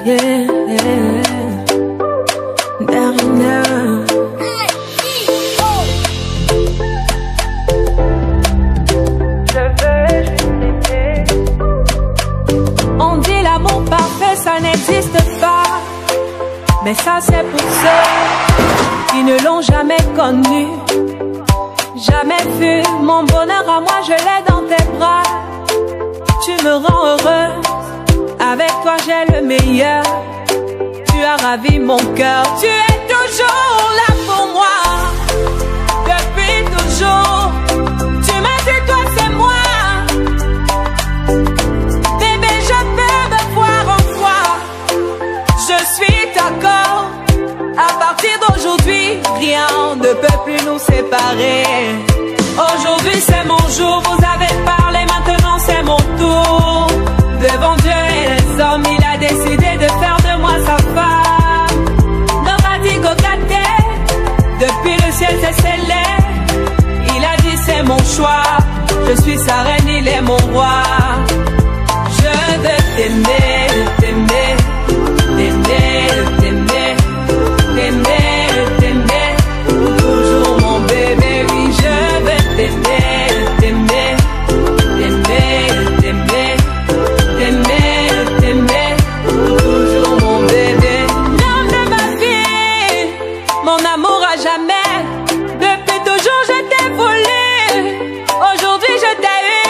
yeah, Darina. On dit l'amour parfait, ça n'existe pas. Mais ça c'est pour ceux qui ne l'ont jamais connu. Jamais vu mon bonheur à moi, je l'ai dans tes bras. Tu me rends heureuse, avec toi j'ai le meilleur. Tu as ravi mon cœur, tu es toujours là pour moi. Depuis toujours, tu m'as dit toi c'est moi. Bébé, je peux me voir en toi. Je suis d'accord. À partir d'aujourd'hui, rien ne peut plus nous séparer. Aujourd'hui c'est mon jour, vous avez parlé, maintenant c'est mon tour. Devant Dieu et les hommes, il a décidé de faire de moi sa femme. Nobody go get there. Depuis le ciel c'est scellé. Il a dit c'est mon choix. Je suis sa reine, il est mon roi. Je veux t'aimer, t'aimer, t'aimer, t'aimer, t'aimer, t'aimer, pour toujours mon bébé, oui je veux t'aimer, t'aimer, t'aimer, t'aimer, t'aimer, t'aimer, pour toujours mon bébé. L'homme de ma vie, mon amour à jamais, depuis toujours je t'ai voulu, aujourd'hui je t'ai eu,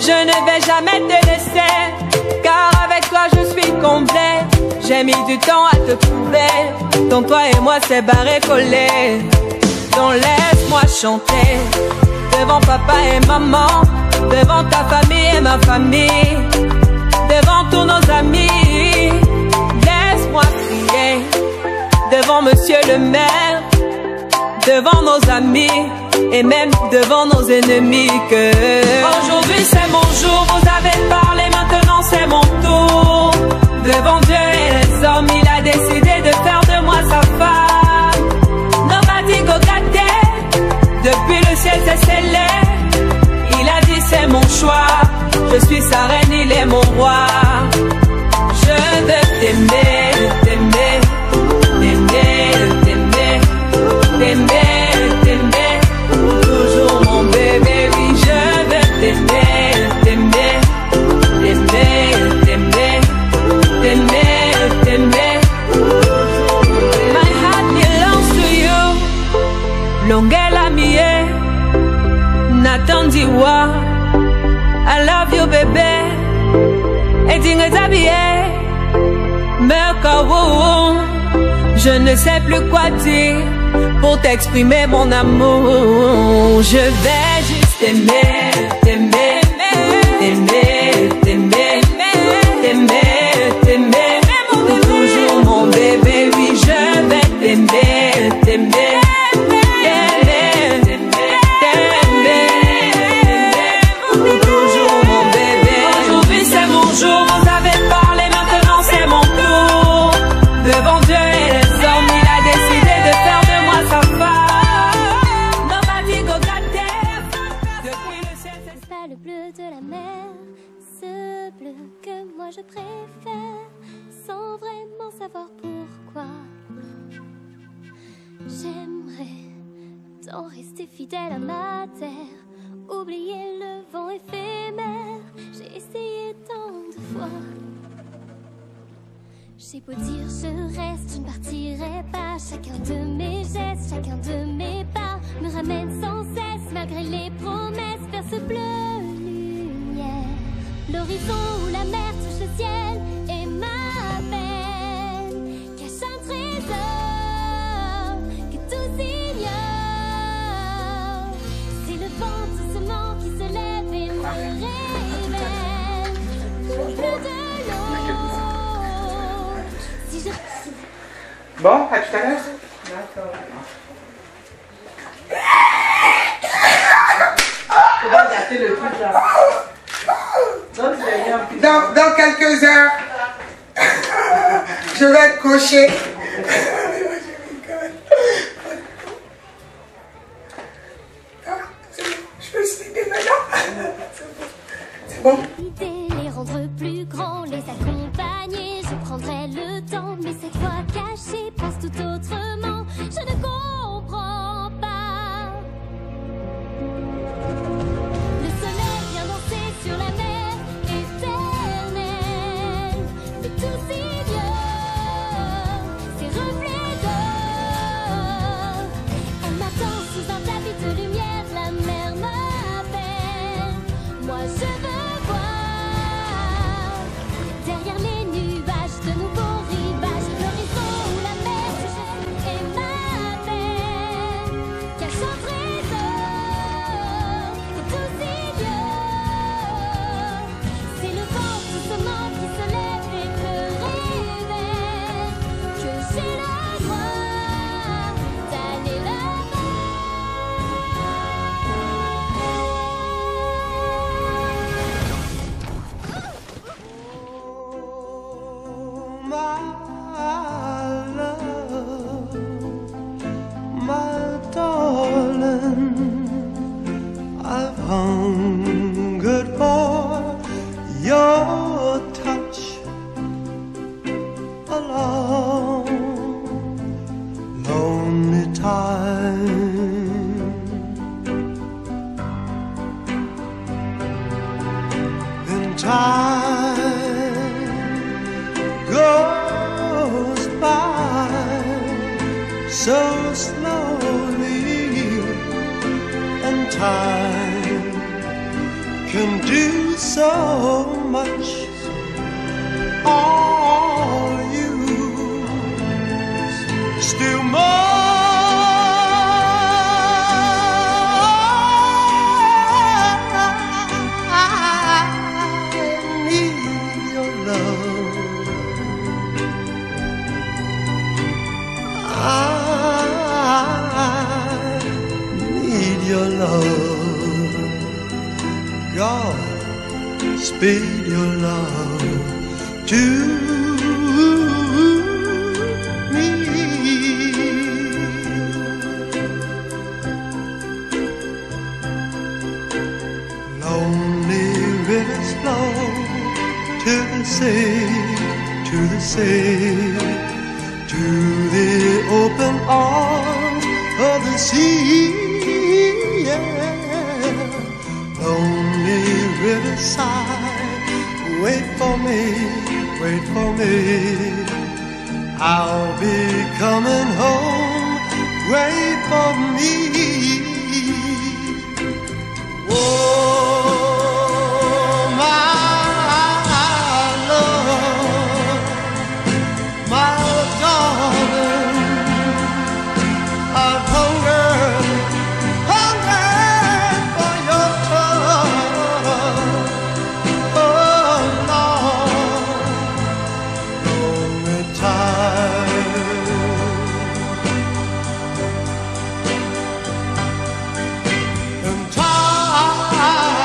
je ne vais jamais te laisser, car avec toi je suis complet. J'ai mis du temps à te trouver. Donc toi et moi c'est barré collé. Donc laisse-moi chanter devant papa et maman, devant ta famille et ma famille, devant tous nos amis. Laisse-moi crier devant monsieur le maire, devant nos amis et même devant nos ennemis que aujourd'hui c'est mon jour, vous avez parlé, maintenant c'est mon tour. Devant Dieu et les hommes, il a décidé de faire de moi sa femme. Nobody go get there. Depuis le ciel c'est scellé. Il a dit c'est mon choix. Je suis sa reine, il est mon roi. Je veux t'aimer, t'aimer, t'aimer, t'aimer, t'aimer, t'aimer, pour toujours mon bébé, oui je veux t'aimer, t'aimer, t'aimer, t'aimer, t'aimer, t'aimer. My heart belongs to you. Longela mie, Nathan Diwa. I love you bébé. Et dingue t'habiller, me kawo. Je ne sais plus quoi dire pour t'exprimer mon amour. Je vais juste t'aimer, t'aimer, t'aimer, t'aimer, t'aimer, t'aimer, pour toujours mon bébé, oui je vais t'aimer, t'aimer, t'aimer, t'aimer, pour toujours mon bébé. Aujourd'hui c'est mon jour, vous avez parlé, maintenant c'est mon tour. Devant Dieu et les hommes, il a décidé de faire de moi sa femme. Nobody go get there. Depuis le ciel C'est pas le bleu de la mer, ce bleu que moi je préfère, sans vraiment savoir pourquoi. J'aimerais tant rester fidèle à ma terre, oublier le vent éphémère. J'ai essayé tant de fois. J'ai beau dire je reste, je ne partirai pas. Chacun de mes gestes, chacun de mes pas me ramène sans cesse, malgré les promesses, vers ce bleu lumière. L'horizon où la mer touche le ciel et ma peine cache un trésor que tous ignorent. C'est le vent doucement qui se lève et me révèle le bleu de l'eau. Si je... Bon, à tout à l'heure. D'accord. Comment gâter le truc là? Dans quelques heures, je vais être couché. Je peux se maintenant. C'est bon. Les rendre plus grands, les accompagner. Je prendrai le temps, mais cette fois cachée pense tout autrement. Je ne comprends pas. Le soleil vient danser sur la mer éternelle, mais tout si vieux, ses reflets d'or. Elle m'attend sous un tapis de lumière, la mer m'appelle. Moi je veux voir derrière les nuages de nouveaux rivages, l'horizon où la mer se jette et m'appelle. Cache un trésor, c'est tout si vieux. C'est le vent doucement qui se lève et me révèle que j'ai le droit d'aller là-bas. My love, my darling, I've hungered for your touch a long, lonely time. Then time goes by so slowly, and time can do so much. Are you still I need your love. I need your love. God, speed your love to me. Lonely rivers flow to the sea, to the sea, to the open arms of the sea. Yeah. Lonely riverside, wait for me, wait for me. I'll be coming home, wait for me. Oh, my love, my darling, I've hungered for your touch. Oh, Lord, lonely time. And time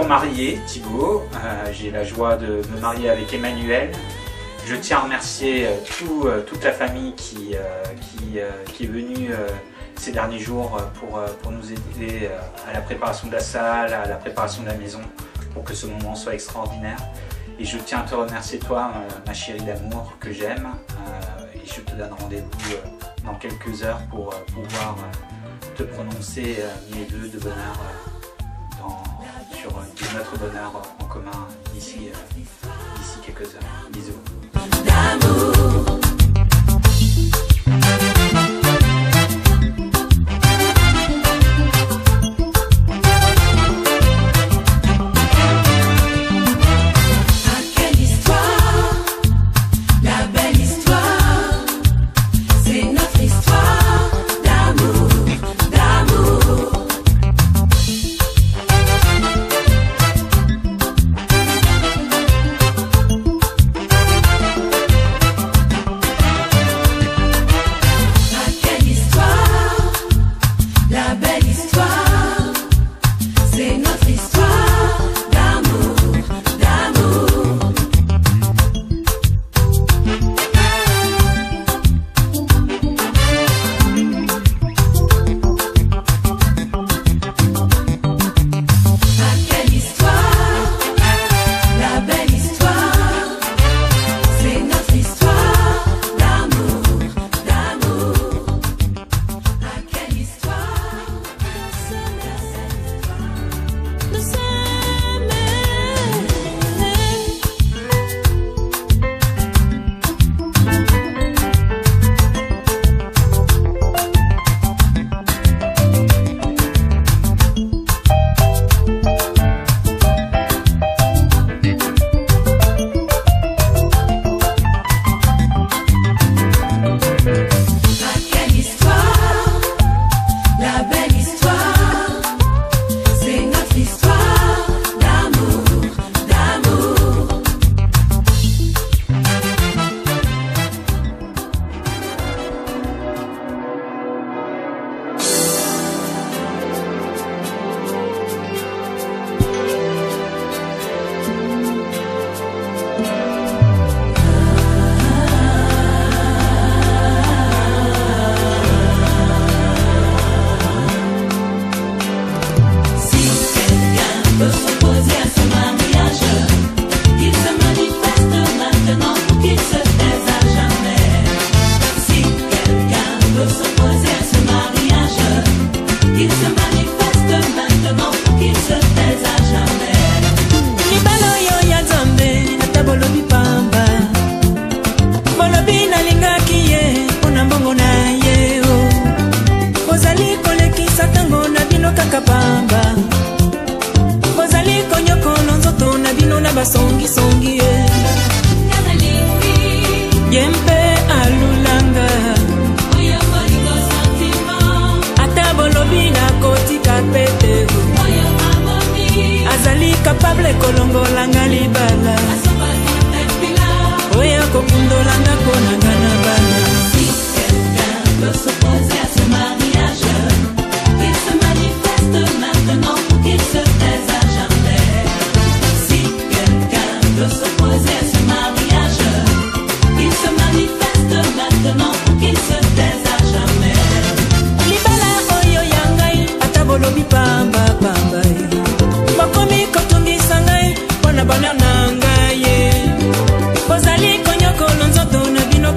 marié, Thibaut. J'ai la joie de me marier avec Emmanuel. Je tiens à remercier toute la famille qui est venue ces derniers jours pour nous aider à la préparation de la salle, à la préparation de la maison, pour que ce moment soit extraordinaire. Et je tiens à te remercier toi, ma chérie d'amour, que j'aime. Et je te donne rendez-vous dans quelques heures pour pouvoir te prononcer mes vœux de bonheur sur notre bonheur en commun d'ici quelques heures. Bisous. Bozali konyoko nzoto na bino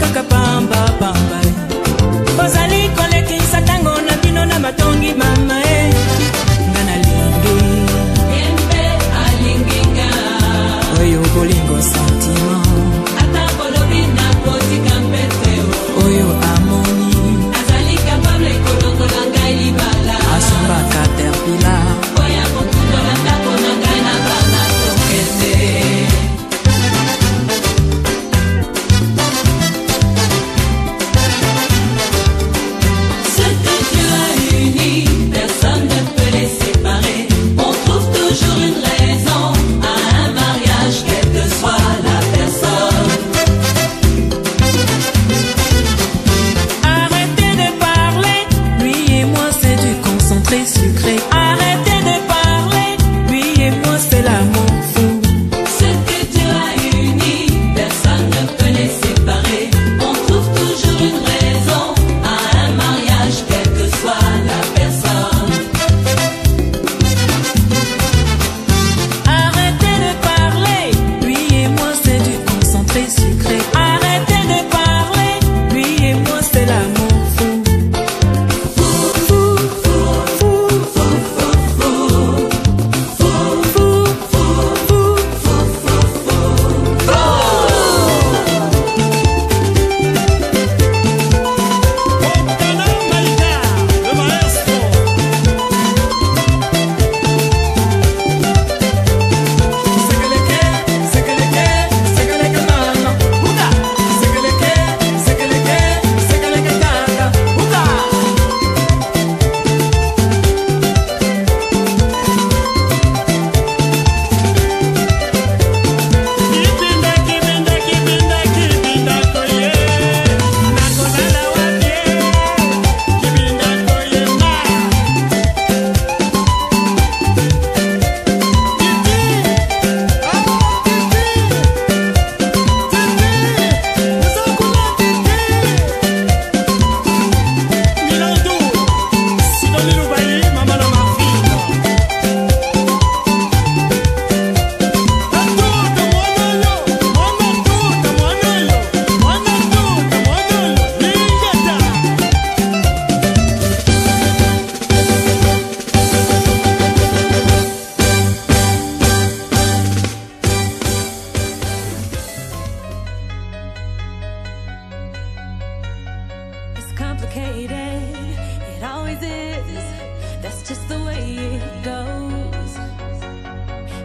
That's just the way it goes.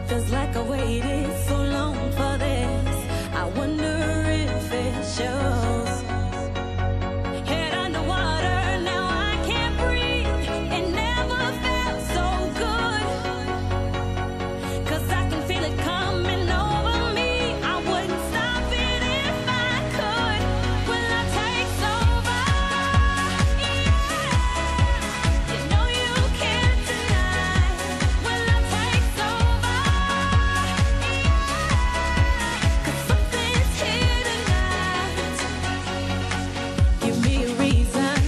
Feels like I waited so long for this. I wonder if it shows. Head underwater, now I can't breathe. It never felt so good. 'Cause I can feel it coming over me. I wouldn't stop it if I could. Will love takes over? Yeah. You know you can't deny. Will love takes over? Yeah. 'Cause something's here tonight. Give me a reason,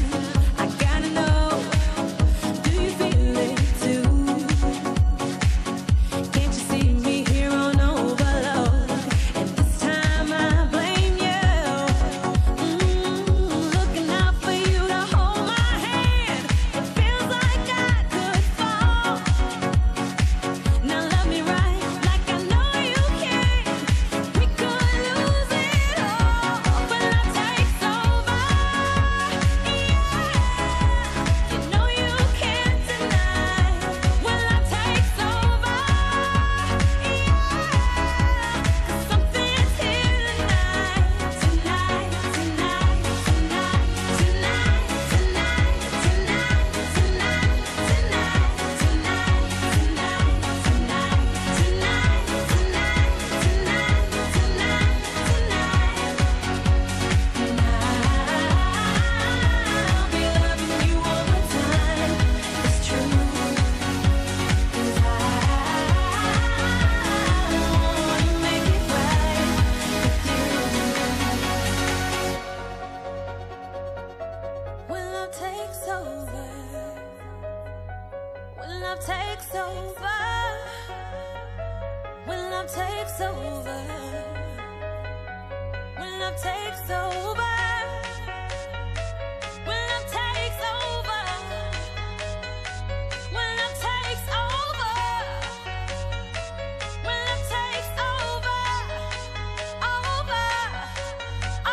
I gotta know. Do you feel it too? Can't you see me here on overload? And this time I blame you. Looking out for you to hold my hand. It feels like I could fall. Now love me right, like I know you can. We could lose it all, but love takes over. Yeah, you know you can't deny. When love takes over, yeah, something's here tonight, tonight, tonight, tonight, tonight, tonight, tonight, tonight, I'll be loving you all the time. It's true, 'cause I wanna make it right with you. When love takes over, when love takes over, when love takes over, when love takes over, when love takes over, when love takes over, when love takes over, over,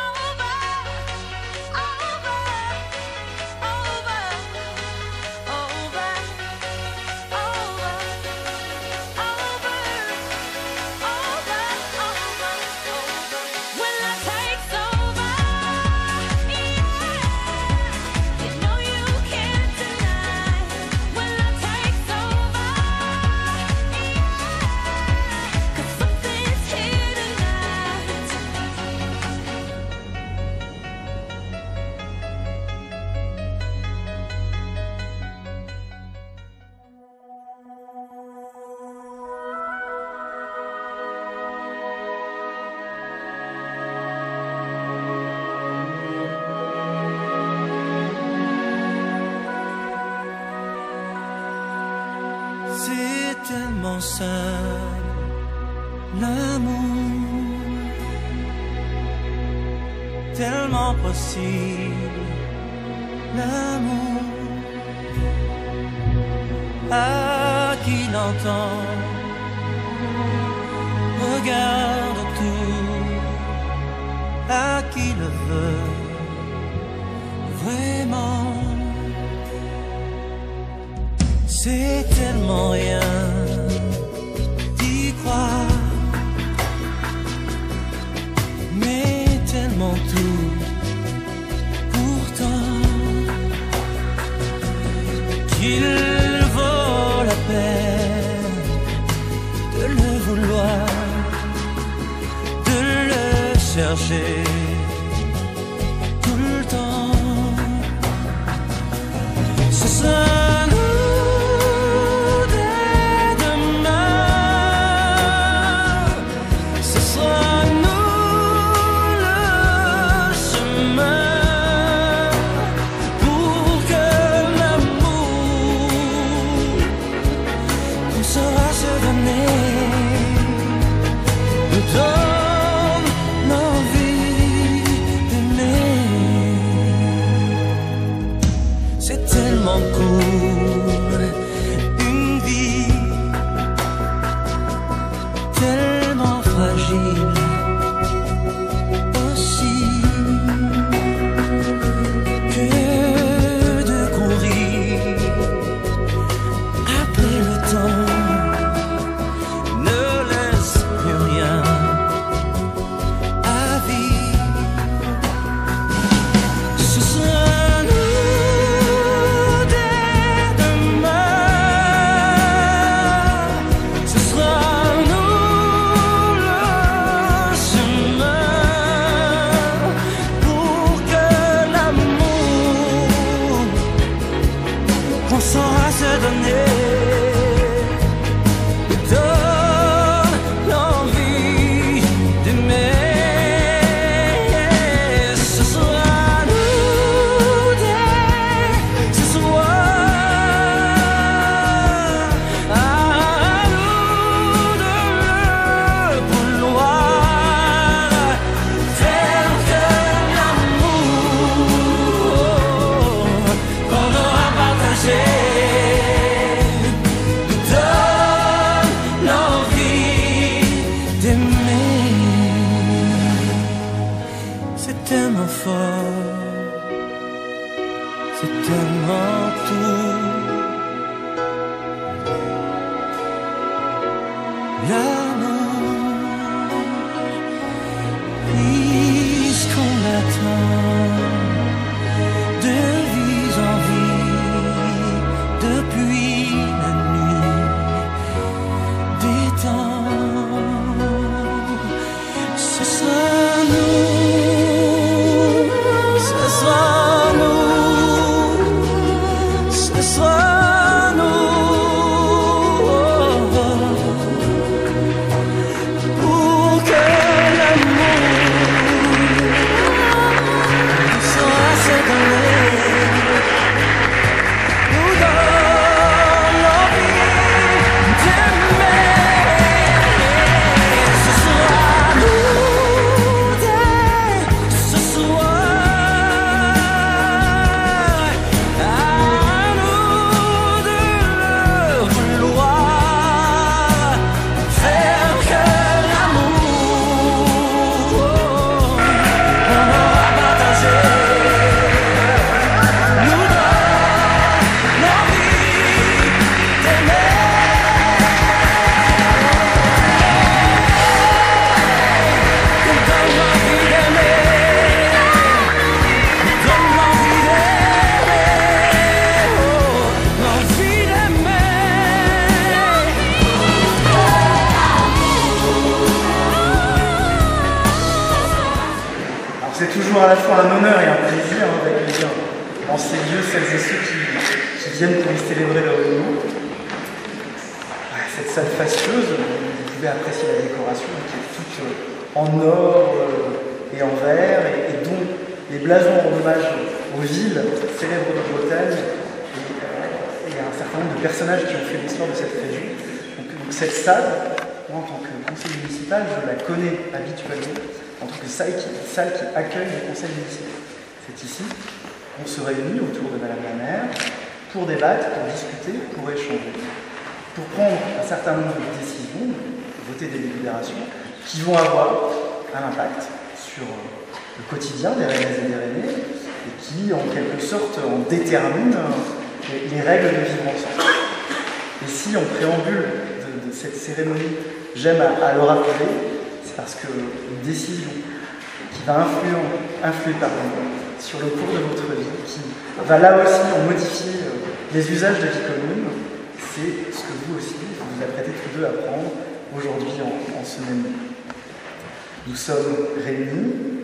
over, over, over, over, when love takes over, yeah, you know you can't deny. When love takes over, yeah, 'cause something's here tonight. C'est tellement simple, l'amour, tellement possible, l'amour. À qui l'entend, regarde tout, à qui le veut vraiment. C'est tellement rien d'y croire, mais tellement tout pourtant qu'il vaut la peine de le vouloir, de le chercher tout le temps. Ce sera donne nos vies. tellement fort, c'est tellement tout. L'amour, puisqu'on l'attend de vie en vie depuis la nuit des temps, ce sera nous, ce sera nous, ce sera C'est toujours à la fois un honneur et un plaisir d'accueillir en ces lieux celles et ceux qui viennent pour y célébrer leur union. Cette salle fastueuse, vous pouvez apprécier la décoration qui est toute en or et en verre et dont les blasons en hommage aux villes célèbres de Bretagne et à un certain nombre de personnages qui ont fait l'histoire de cette région. Donc cette salle, moi en tant que conseiller municipal, je la connais habituellement en tant que salle qui accueille le conseil municipal. C'est ici, on se réunit autour de Madame la maire pour débattre, pour discuter, pour échanger, pour prendre un certain nombre de décisions, voter des délibérations qui vont avoir un impact sur le quotidien des Rennaises et des Rennais et qui, en quelque sorte, en déterminent les règles de vivre ensemble. Et si, en préambule de cette cérémonie, j'aime à le rappeler, c'est parce qu'une décision qui va influer sur le cours de votre vie, qui va là aussi en modifier les usages de vie commune, c'est ce que vous aussi, vous apprêtez tous deux à prendre aujourd'hui en ce même lieu. Nous sommes réunis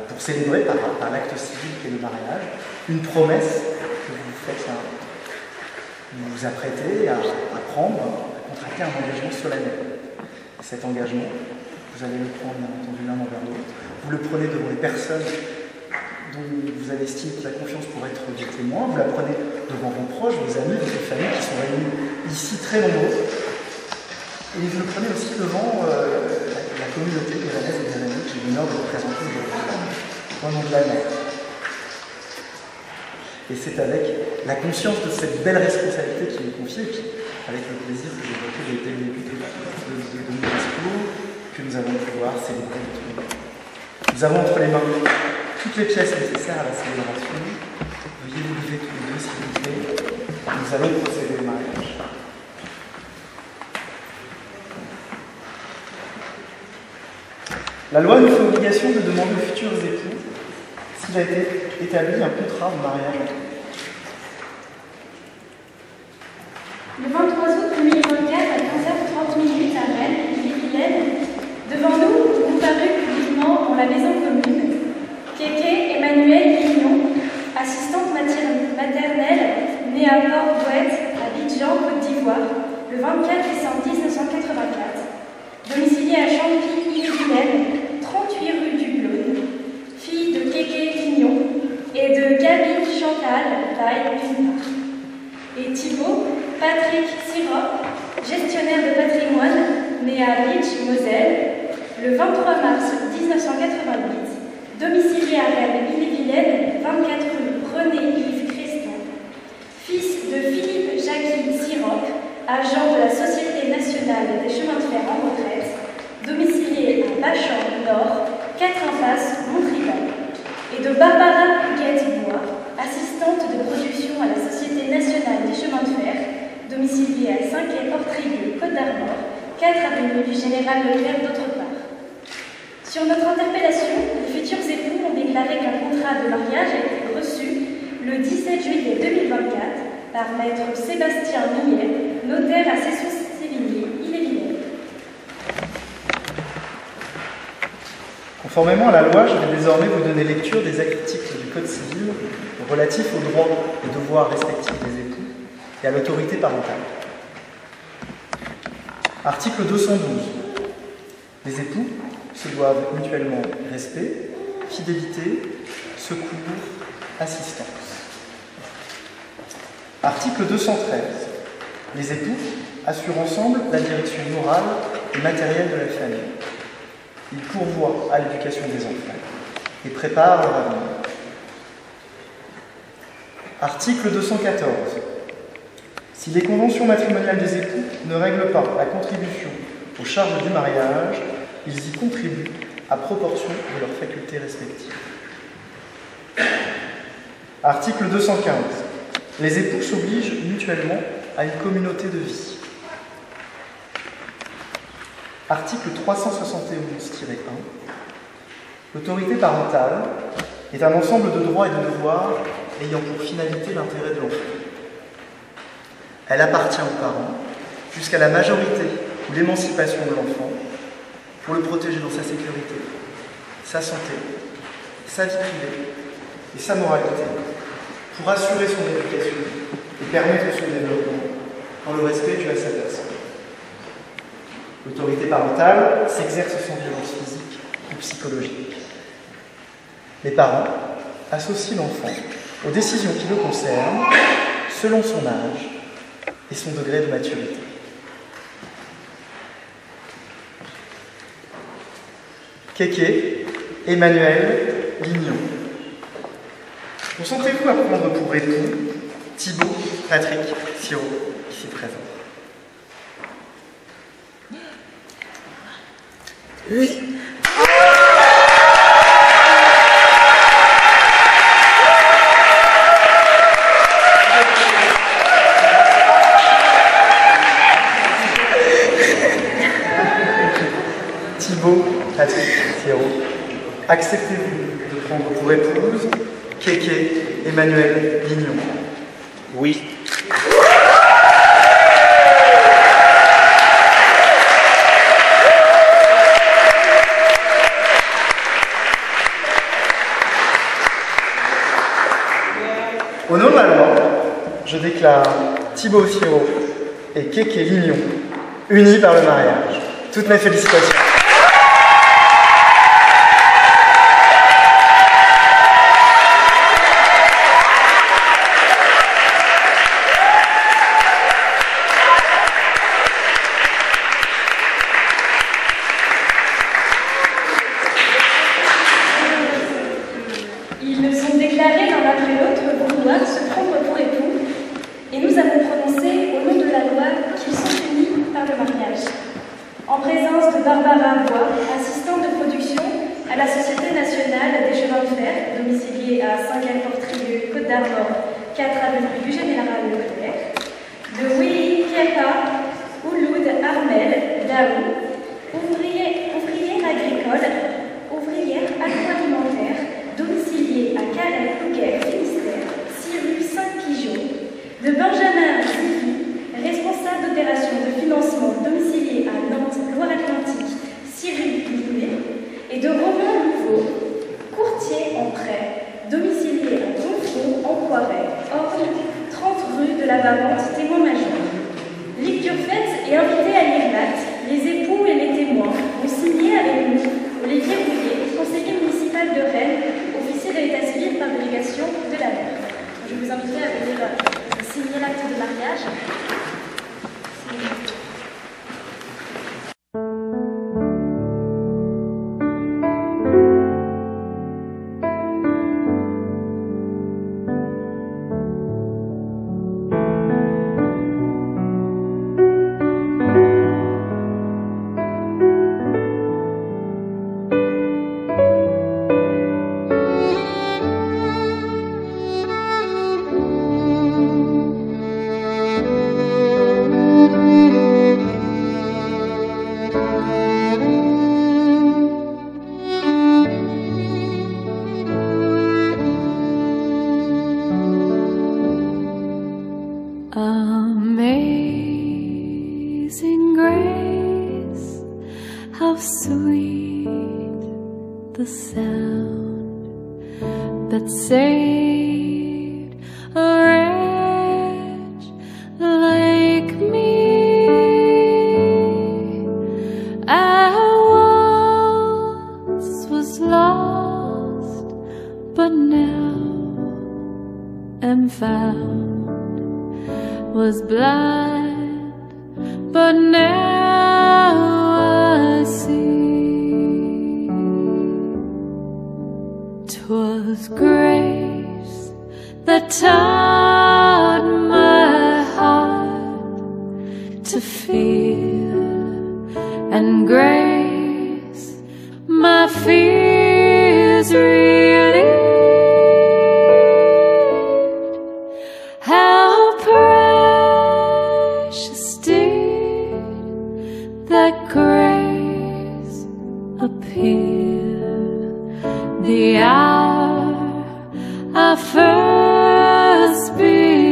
pour célébrer par l'acte civil qu'est le mariage, une promesse que vous faites à vous apprêtez à prendre, à contracter un engagement solennel. Et cet engagement, vous allez le prendre bien entendu l'un envers l'autre. Vous le prenez devant les personnes dont vous avez estimé la confiance pour être des témoins, vous la prenez devant vos proches, vos amis, votre famille qui sont réunis ici très nombreux. Et vous le prenez aussi devant la communauté des Rennaises et des Rennais que j'ai l'honneur de représenter aujourd'hui au nom de la mer. Et c'est avec la conscience de cette belle responsabilité qui m'est confiée, et puis avec le plaisir que j'ai évoqué dès le début de nos discours, que nous allons pouvoir célébrer notre vie. Nous avons entre les mains toutes les pièces nécessaires à la célébration. Veuillez vous lever tous les deux, s'il vous plaît. Nous allons procéder au mariage. La loi nous fait obligation de demander aux futurs époux s'il a été établi un contrat de mariage. Le 23 août 2024, à 15h30 à Rennes, Ille-et-Vilaine, devant nous, comparus publiquement dans la maison commune, Kéké Emmanuelle Guignon, assistante maternelle, née à Port-Bouët, à Abidjan, Côte d'Ivoire, le 24 décembre 1984, domiciliée à Champy-Ille-et-Vilaine, 38 rue du Blône, fille de Kéké Guignon et de Gabi Chantal Paille d'une part, et Thibaut Patrick Sirop, gestionnaire de patrimoine, né à Bitch, Moselle, le 23 mars 1988, domicilié à Rennes, Ille-et-Vilaine, 24 rue René-Yves Creston, fils de Philippe Jackie Sirop, agent de la Société nationale des chemins de fer en retraite, domicilié à Bachan Nord, 4 impasse Montrival. 4 avenue du Général Leclerc d'autre part. Sur notre interpellation, les futurs époux ont déclaré qu'un contrat de mariage a été reçu le 17 juillet 2024 par maître Sébastien Millet, notaire à Cesson-Sévigné, Ille-et-Vilaine. Conformément à la loi, je vais désormais vous donner lecture des articles du Code civil relatifs aux droits et devoirs respectifs des époux et à l'autorité parentale. Article 212. Les époux se doivent mutuellement respect, fidélité, secours, assistance. Article 213. Les époux assurent ensemble la direction morale et matérielle de la famille. Ils pourvoient à l'éducation des enfants et préparent leur avenir. Article 214. Si les conventions matrimoniales des époux ne règlent pas la contribution aux charges du mariage, ils y contribuent à proportion de leurs facultés respectives. Article 215. Les époux s'obligent mutuellement à une communauté de vie. Article 371-1. L'autorité parentale est un ensemble de droits et de devoirs ayant pour finalité l'intérêt de l'enfant. Elle appartient aux parents jusqu'à la majorité ou l'émancipation de l'enfant pour le protéger dans sa sécurité, sa santé, sa vie privée et sa moralité, pour assurer son éducation et permettre son développement dans le respect dû à sa personne. L'autorité parentale s'exerce sans violence physique ou psychologique. Les parents associent l'enfant aux décisions qui le concernent selon son âge et son degré de maturité. Kéké, Emmanuel, Lignon. Concentrez-vous à prendre pour époux Thibaut, Patrick, Siro, ici présents. Oui. Thibaut, Patrick, Siro, acceptez-vous de prendre pour épouse Kéké, Emmanuel, Lignon? Oui. Au nom de la loi, je déclare Thibaut Siro et Kéké Lignon unis par le mariage. Toutes mes félicitations. Ils sont déclarés l'un après l'autre vouloir se prendre pour époux, et nous avons prononcé au nom de la loi qu'ils sont unis par le mariage. En présence de Barbara Bois, assistante de production à la Société nationale des chemins de fer, domiciliée à Saint-Gall-Portrieux, Côte d'Armor, 4 avenue du Général Leclerc, de Willy Kepa, Ouloud Armel, Daou, ouvrière agricole, ouvrière agroalimentaire, domiciliée à Calais-Plouguer, Finistère, 6 rue Saint-Pigeon, de Benjamin Zivi, responsable d'opérations de financement domicilié à Nantes, Loire-Atlantique, 6 rue Louvet, et de Romain Louveau, courtier en prêt, domicilié à Donfond, en Poiret, Orne, 30 rue de la Barante, témoin-major. Lecture faite et invité à lire l'acte, les époux et les témoins ont signé avec nous Olivier Bouillet, conseiller municipal de Rennes, officier de l'état civil par délégation de la mer. Je vous inviterai à venir signer l'acte de mariage. the sound that saved a wretch like me. I once was lost, but now am found. Was blind, but now I see. 'Twas grace that taught my heart to fear, and grace my fears relieved. How precious did that grace appear the hour I first believed.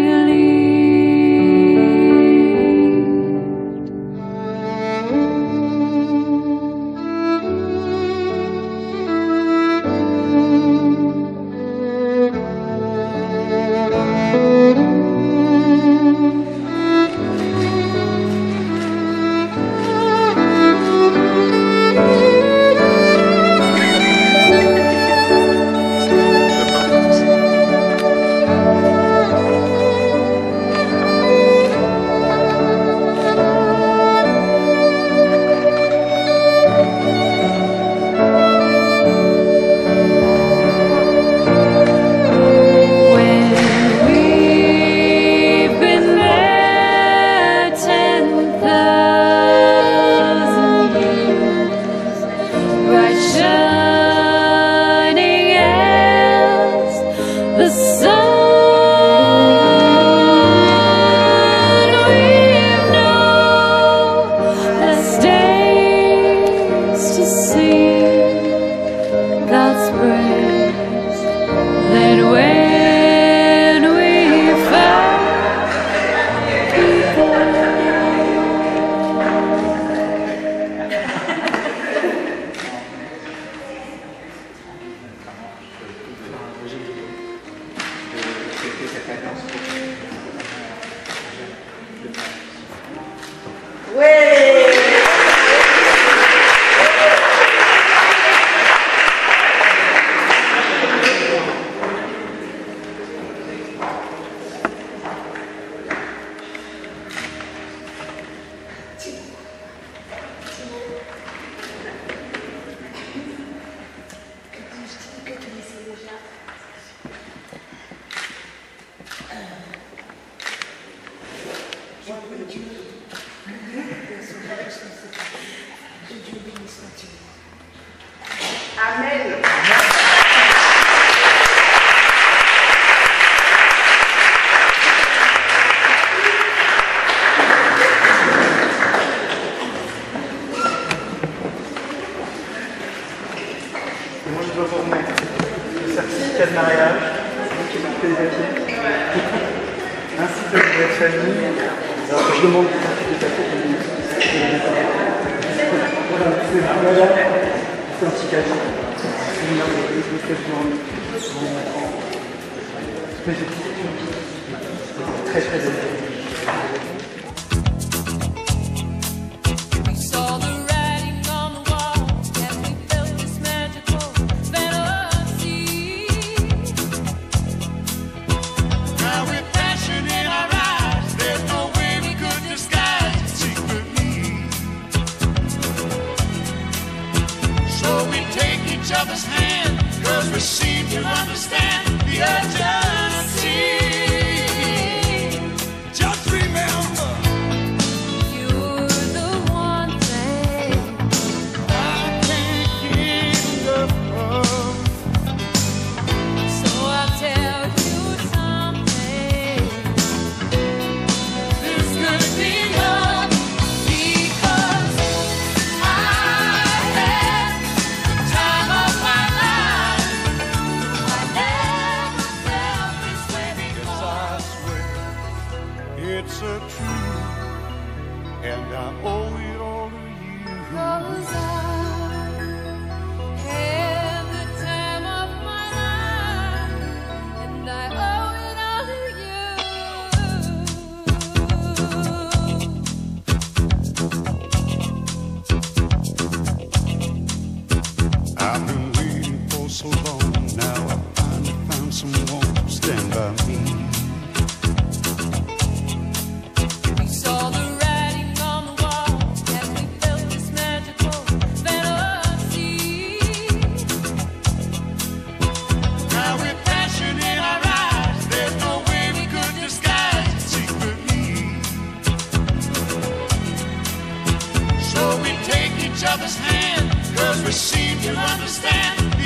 Amen. Moi, je dois vous remettre le certificat de mariage, qui est marqué les papiers, ainsi que le livret de famille. Alors, je demande des papiers de papier. Voilà, c'est un petit cadeau. C'est une heure de plus que je m'en très très élevé. Each other's hand, 'cause we seem to understand the urgency. Just remember, You're the one thing I can't get enough of. So I'll tell you something. There's gonna be love because I had the time of my life. I never felt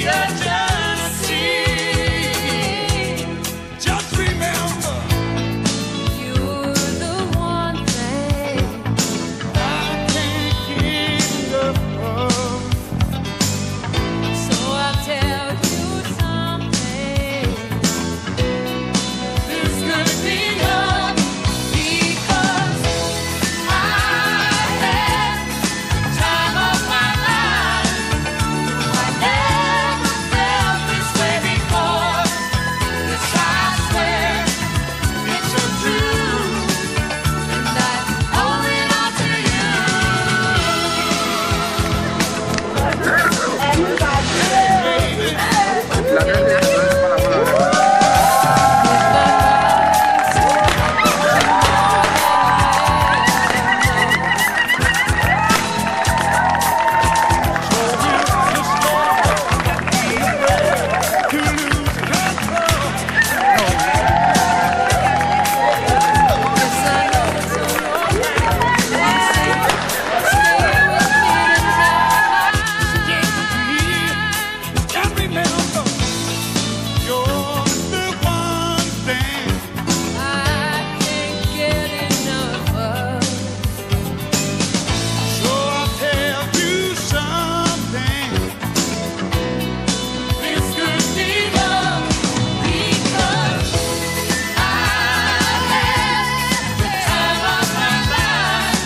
the urgency. Just remember, You're the one thing I can't get enough of. So I'll tell you something. This could be love because I had the time of my life. I never felt this way before. This I swear, it's a truth, and I owe it all to you. Just remember, you're the one thing I can't get enough of. So I'll tell you something. This could be love because I had the time of my life.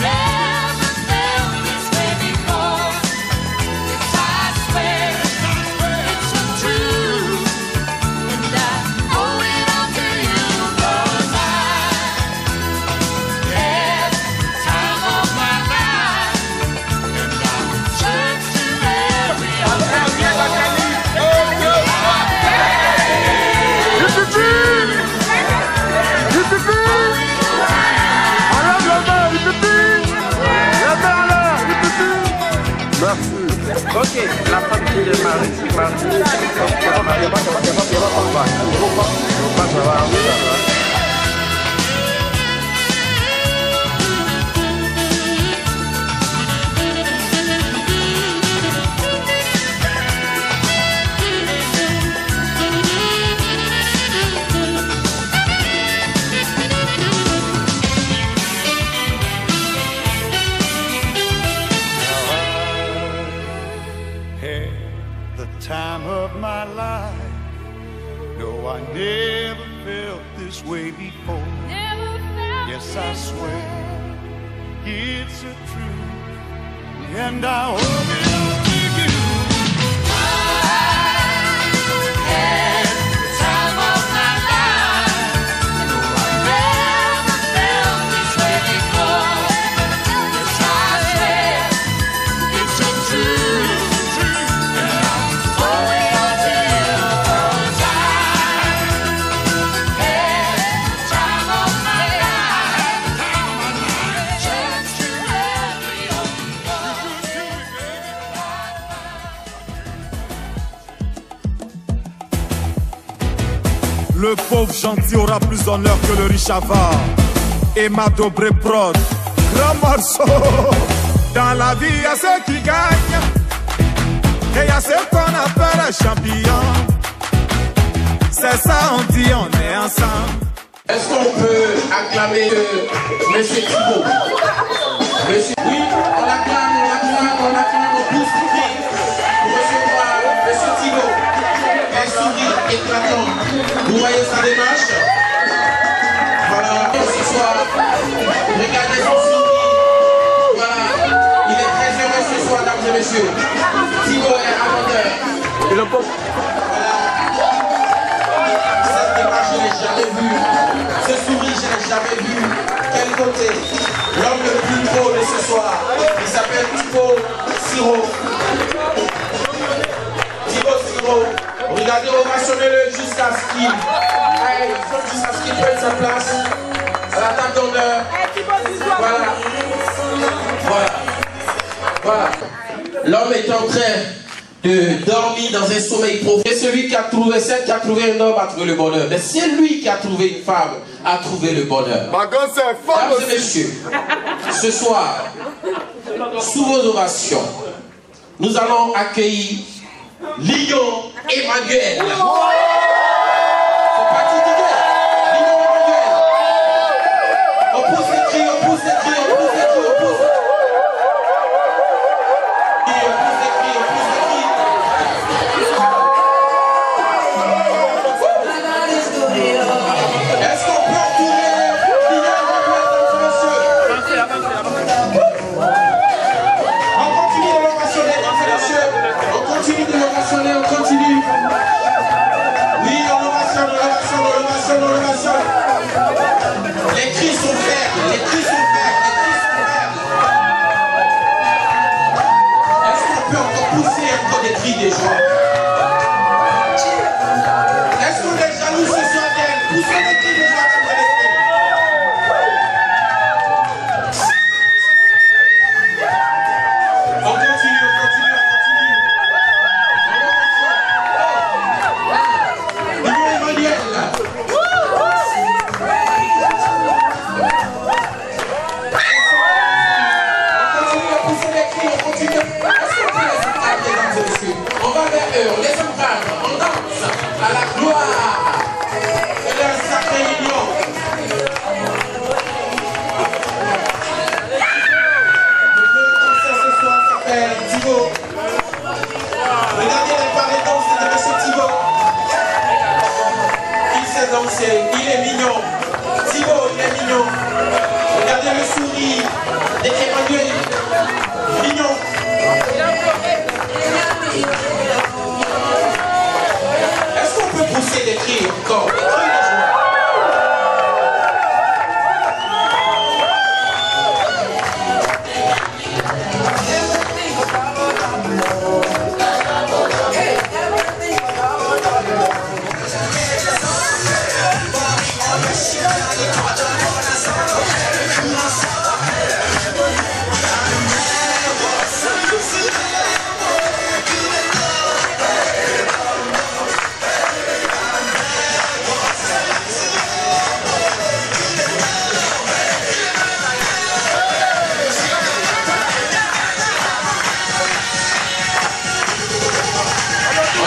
Never felt this way before. This I swear, it's a truth, and I owe it all to you 'cause I had the time of my life, and I searched through every other Ok, la famille de Marie. Had the time of my life. No, I never felt this way before. Never felt Yes, I this swear. way. It's a truth, and I owe it all to you. I had the time of my life. No, I never felt this way before. Yes, I swear, it's a truth, and I owe it all to you. 'Cause I had the time of my life. Just to every Le pauvre gentil aura plus d'honneur que le riche avare. Et ma dobré prod, grand morceau. Dans la vie, il y a ceux qui gagnent. Et il y a ceux qu'on appelle un champion. C'est ça, on dit, on est ensemble. Est-ce qu'on peut acclamer Monsieur Thibault? Monsieur... Oui, on l'acclame, on pousse pour recevoir Monsieur Thibault. Un sourire éclatant. Vous voyez sa démarche? Voilà, ce soir, regardez son sourire. Voilà, il est très heureux ce soir, mesdames et messieurs. Thibault est amateur. Et le pauvre. Cette démarche, je n'ai jamais vu. Ce sourire, je n'ai jamais vu. Quel côté? L'homme le plus beau de ce soir, il s'appelle Thibault Siro. Thibault Siro, regardez, ovationnez-le jusqu'à ce qu'il aille, jusqu'à ce qu'il prenne sa place à la table d'honneur. Voilà. Voilà. Voilà. L'homme est en train de dormir dans un sommeil profond. Et celui qui a trouvé, celle qui a trouvé un homme a trouvé le bonheur. Mais c'est lui qui a trouvé une femme a trouvé le bonheur. Mesdames et messieurs, ce soir, sous vos ovations, nous allons accueillir Lyon Emmanuel. C'est parti d'idée. Lyon Emmanuel. On pousse les cris, on pousse les cris, on pousse les cris, on pousse. Et on pousse les cris, on pousse les cris. Est-ce qu'on peut entourer Lyon Emmanuel, mesdames et messieurs? On continue de l'ovationner, mesdames et messieurs. On continue de l'ovationner, on continue. Oui, on ovationne, on ovationne, on ovationne, on ovationne. Les cris sont faibles, les cris sont faibles, les cris sont faibles. Est-ce qu'on peut encore pousser encore des cris des joies? Est-ce qu'on est jaloux ce soir d'elle? Poussez des cris des joies comme vous l'espérez. On continue, on continue, on continue. Lyon Emmanuel. On continue à pousser les cris, on continue. Est-ce qu'on peut les emprunter, mesdames et messieurs? On va vers eux, on les emprunte, on danse à la gloire de leur sacrée union. Le concert ce soir s'appelle Thibaut. Regardez les pas de danse de M. Thibaut. Il sait danser, il est mignon. Thibaut, il est mignon. Regardez le sourire d'Emmanuel. Mignon. Est-ce qu'on peut pousser des cris encore? Des cris de joie.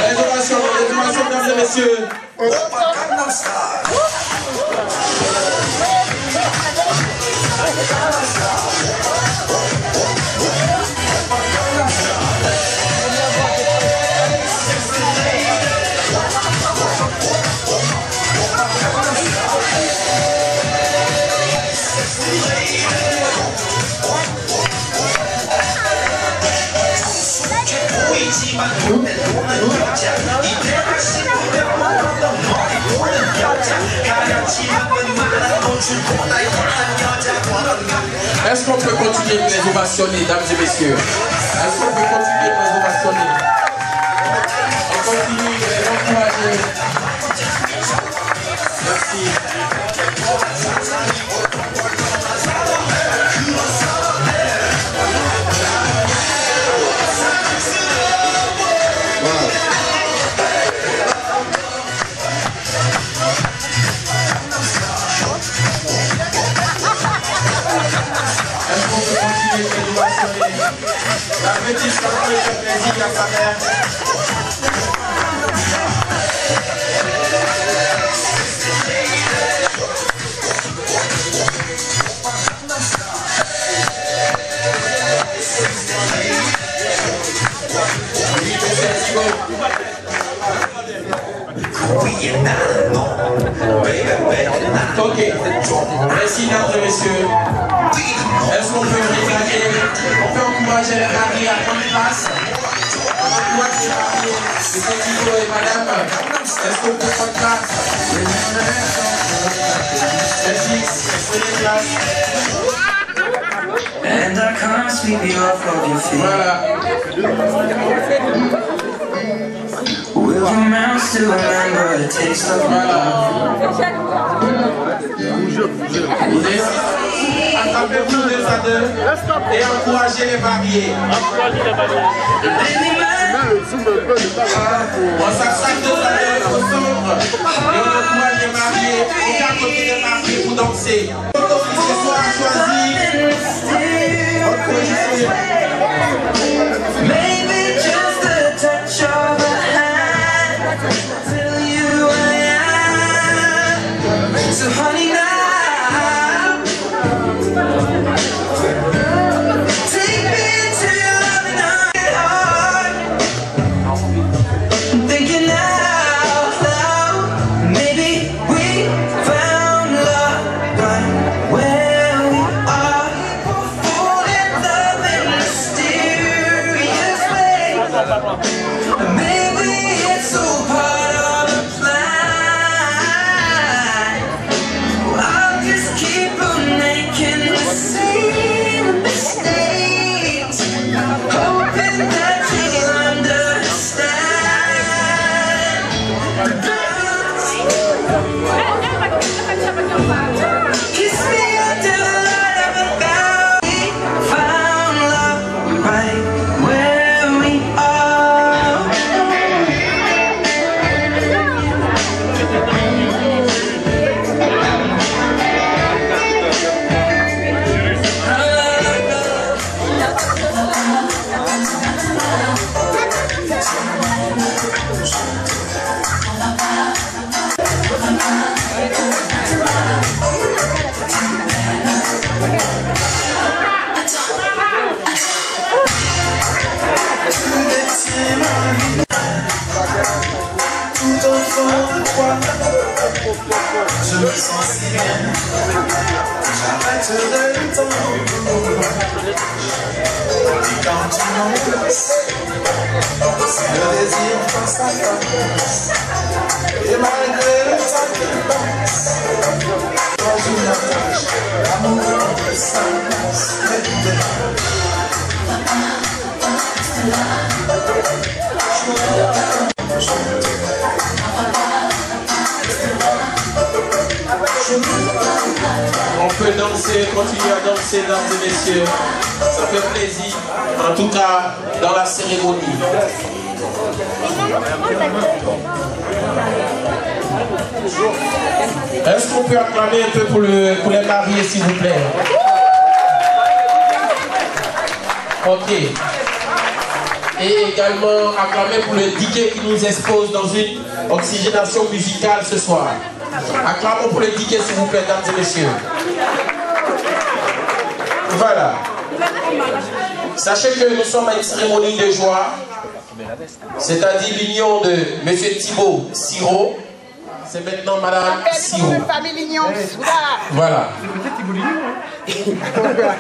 Les ovations, mesdames et messieurs. Est-ce qu'on peut continuer de les ovationner, mesdames et messieurs? Est-ce qu'on peut continuer de les ovationner? On continue de les encourager. Merci. Est-ce qu'on peut continuer de les ovationner? La petite chanteuse fait plaisir à sa mère. Ok, merci mesdames et messieurs. Est-ce qu'on peut regarder? On peut encourager les maris à prendre place. On encourage les maris, monsieur Thibaut et madame. Est-ce qu'on peut prendre place? Merci, prenez place. And I can't sweep you off of your feet. Voilà. Will your mouth still remember the taste of my love? Attrapez-vous deux à deux et encouragez les mariés. On s'attrape deux à deux au centre et on encourage les mariés. On est à côté des mariés pour danser. Ce soir à choisir. Maybe just a touch of tout au fond de toi. Je me sens si bien, j'arrêterai le temps. Et quand tu m'embrasses, c'est le désir face à face. Et malgré le temps qui passe, toi je m'attache, l'amour entre sa place. On peut danser, continuer à danser, mesdames et messieurs. Ça fait plaisir, en tout cas dans la cérémonie. Est-ce qu'on peut acclamer un peu pour les mariés, s'il vous plaît? Ok. Et également acclamer pour le DJ qui nous expose dans une oxygénation musicale ce soir. Acclamons pour le DJ, s'il vous plaît, mesdames et messieurs. Voilà. Sachez que nous sommes à une cérémonie de joie, c'est-à-dire l'union de M. Thibaut Siro. C'est maintenant Madame Siro. Voilà.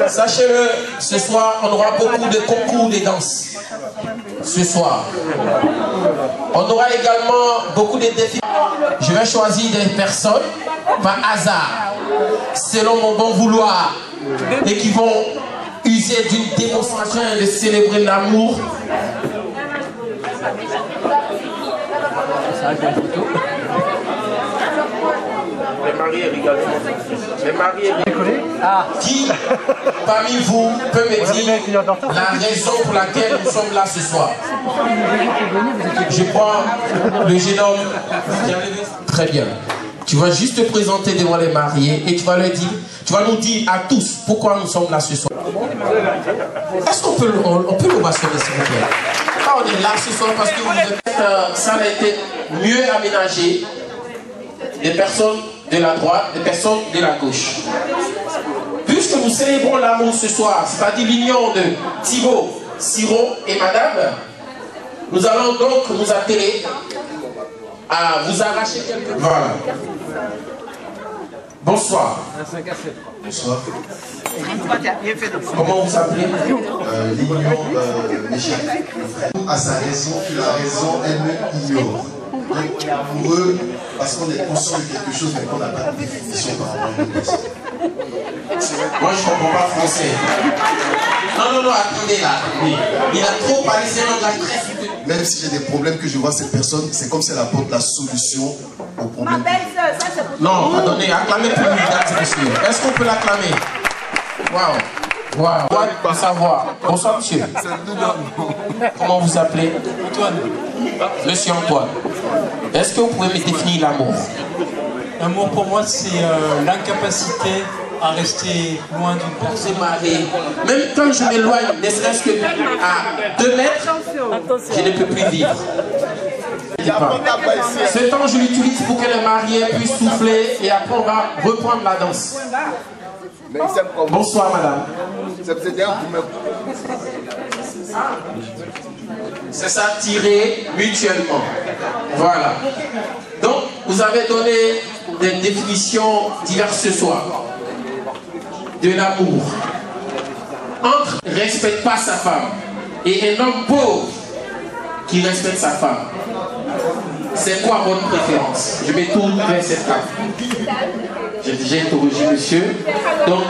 Sachez-le, ce soir, on aura beaucoup de concours de danse. Ce soir. On aura également beaucoup de défis. Je vais choisir des personnes par hasard, selon mon bon vouloir, et qui vont user d'une démonstration de célébrer l'amour. Les mariés rigolent. Les mariés rigolent. Qui, parmi vous, peut me dire la raison pour laquelle nous sommes là ce soir? Je prends le jeune homme. Très bien. Tu vas juste te présenter devant les mariés et tu vas leur dire, tu vas nous dire à tous pourquoi nous sommes là ce soir. Est-ce qu'on peut l'ovationner, s'il vous plaît? On est là ce soir parce que cette salle a été mieux aménagée. Des personnes de la droite, des personnes de la gauche. Puisque nous célébrons l'amour ce soir, c'est-à-dire l'union de Thibaut Siro et Madame, nous allons donc nous atteler à vous arracher quelques... Voilà. Bonsoir. Bonsoir. Comment vous appelez? L'ignorant m'échappe. À sa raison, la raison, elle me ignore. Donc, pour eux, parce qu'on est conscient de quelque chose, mais qu'on n'a pas de définition par rapport à une personne. Moi, je ne comprends pas français. Non, attendez là. Il a trop parlé, c'est un langage très soutenu. Même si j'ai des problèmes que je vois cette personne, c'est comme si elle apporte la solution au problème. Ma belle-sœur, ça c'est pour Non, attendez, acclamez pour lui, mesdames et messieurs. Est-ce qu'on peut l'acclamer? Waouh. Waouh. Pour savoir. Bonsoir, monsieur. Comment vous appelez? Antoine. Monsieur Antoine. Est-ce que vous pouvez me définir l'amour? L'amour pour moi, c'est l'incapacité à rester loin d'une personne. Même quand je m'éloigne, ne serait-ce que à 2 mètres, je ne peux plus vivre. Ce temps, je l'utilise pour que les mariés puissent souffler et après on va reprendre la danse. Bonsoir, madame. C'est ça, tirer mutuellement. Voilà. Donc, vous avez donné des définitions diverses ce soir de l'amour. Entre ne respecte pas sa femme et un homme pauvre qui respecte sa femme, c'est quoi votre préférence? Je me tourne vers cette femme. J'ai déjà interrogé monsieur. Donc,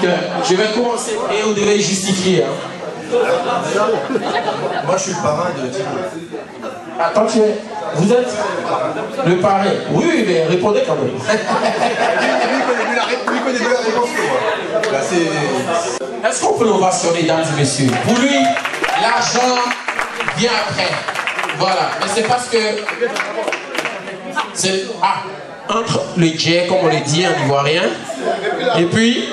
je vais commencer et vous devez justifier. Hein. Moi, je suis le parrain de Thibaut. Attends, vous êtes le parrain? Oui, mais répondez quand même. Lui connaît mieux la réponse que moi. Est-ce qu'on peut l'ovationner, mesdames et messieurs? Pour lui, l'argent vient après. Voilà. Mais c'est parce que c'est entre le jet, comme on le dit en ivoirien, et puis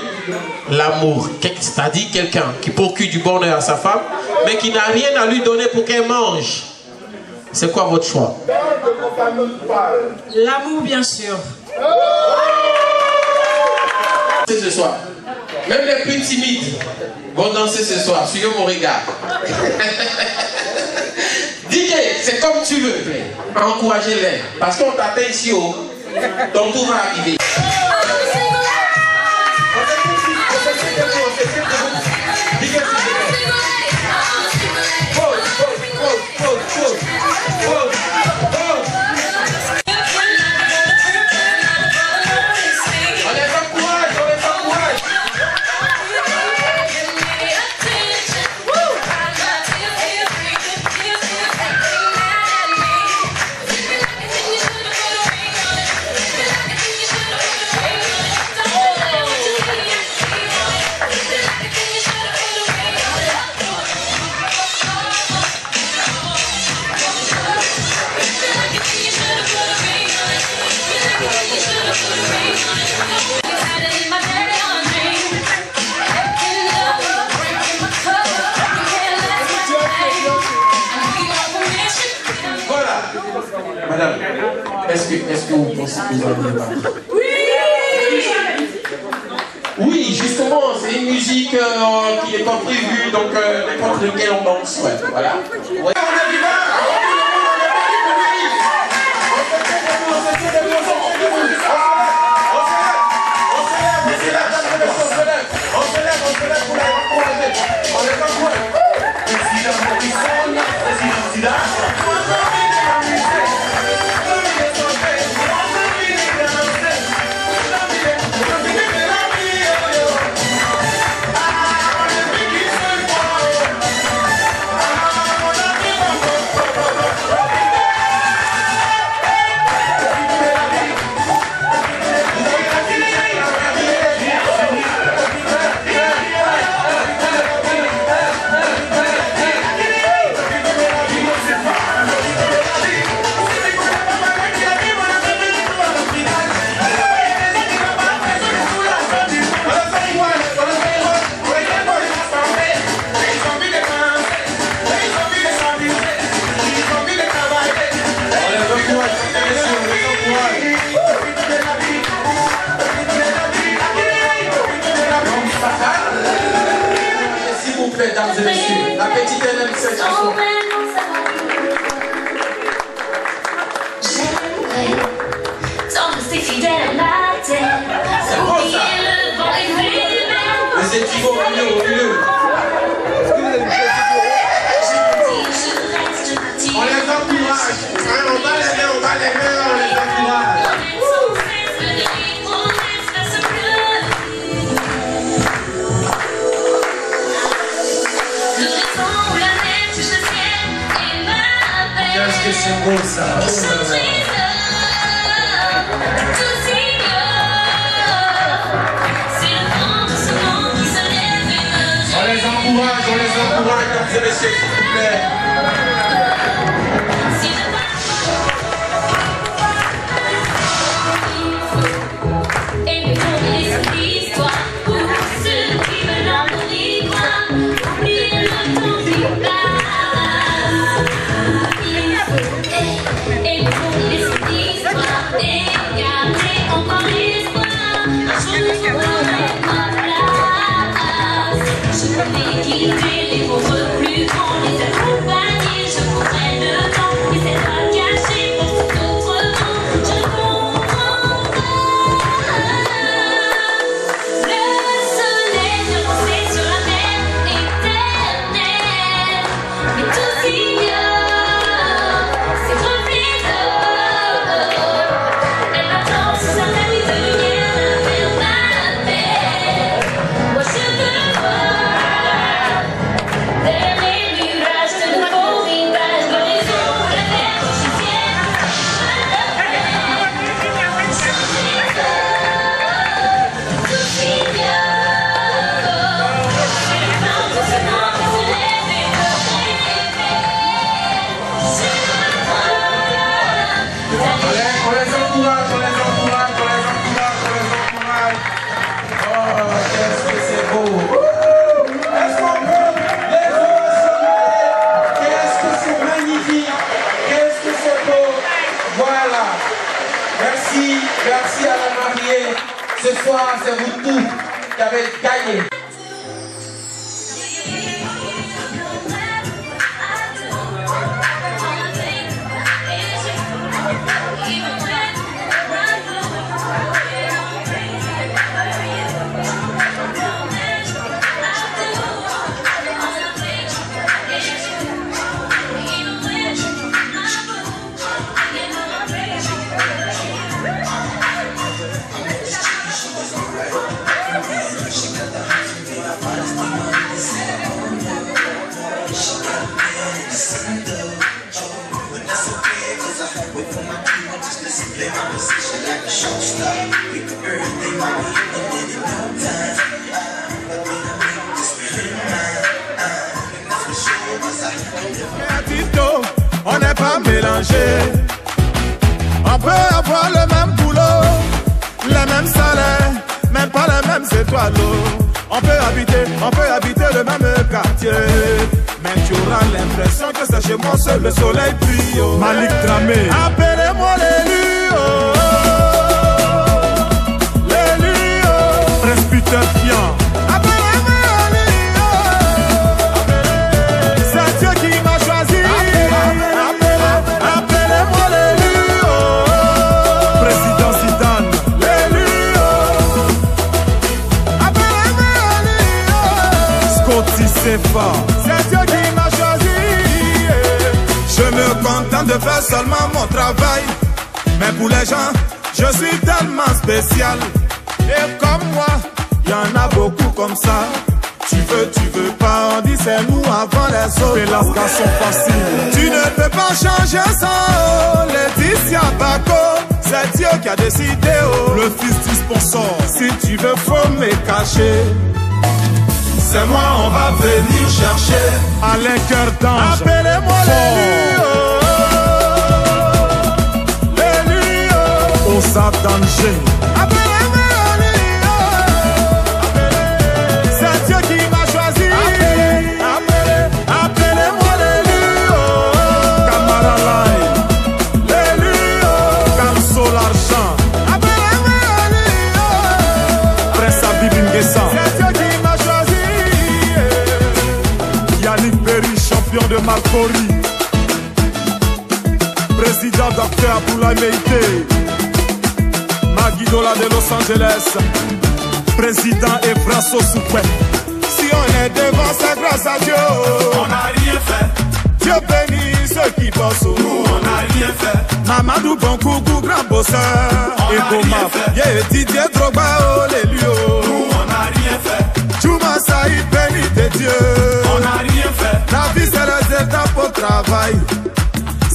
l'amour. C'est-à-dire quelqu'un qui procure du bonheur à sa femme, mais qui n'a rien à lui donner pour qu'elle mange. C'est quoi votre choix? L'amour, bien sûr. Ce soir. Même les plus timides vont danser ce soir. Suivez mon regard. DJ, c'est comme tu veux. encouragez-les. Parce qu'on t'attend ici haut. Ton tour va arriver. Madame, est-ce que vous pensez que vous allez pas? Oui, justement, c'est une musique qui n'est pas prévue, donc n'importe lequel on danse. Ouais, voilà. Ouais. Mesdames et messieurs, la petite aime cette chanson. Tant rester fidèle à ma terre. C'est beau ça. Mais c'est Thibaut, mieux. Est-ce que vous avez une chose on les encourage. On va les mains, on les encourage. Qu'est-ce que c'est beau ça. On les encourage, mesdames et messieurs, s'il vous plaît. Merci à la mariée. Ce soir, c'est vous tous qui avez gagné. play my position like a shortstop. We can everything money and then in no time. But we don't make this really mine. That's for sure, cause I Tito, on n'est pas mélangé. On peut avoir le même boulot, les mêmes salaires, même pas les mêmes étoiles. On peut habiter le même quartier, mais tu auras l'impression que c'est chez moi seul le soleil brille. Malik Dramé, appelez-moi l'élu, l'élu, presbytérien. C'est Dieu qui m'a choisi. Appelez-moi l'élu, président Zidane, l'élu. Scotty Sefa, c'est Dieu qui m'a choisi. Je me contente de faire seulement mon travail, mais pour les gens, je suis tellement spécial. Et comme moi, y en a beaucoup comme ça. Tu veux pas, on dit c'est nous avant les autres. Et las gars sont faciles. Tu ne peux pas changer ça, Laetitia Bako. C'est Dieu qui a décidé, oh. Le fils du sponsor. Si tu veux, faut me cacher. C'est moi, on va venir chercher. Alain Cœur d'Ange, appelez-moi l'élu, oh. L'élu, oh. Osa Danger. Appelez-moi l'élu, oh. C'est Dieu qui m'a choisi. Appelez-moi l'élu, oh. Camara Lai. L'élu, oh. Camso l'argent. Appelez-moi l'élu, oh. Prince Abib Nguessa. C'est Dieu qui m'a choisi. Yannick Berry, champion de Marcory. Président Dr. Abdoulaye Meïté. Maguidola de Los Angeles. Président Evrasso Soupé. Si on est devant, c'est grâce à Dieu. On n'a rien fait. Dieu bénit ceux qui bossent. Nous, on n'a rien fait. Mamadou Bonkoukou, grand bosseur. Et Goma, yeah, Didier Drogba, oh les lieux. Nous, on n'a rien fait. Juma Saïd, béni de Dieu. On n'a rien fait. La vie, c'est le résultat pour travail.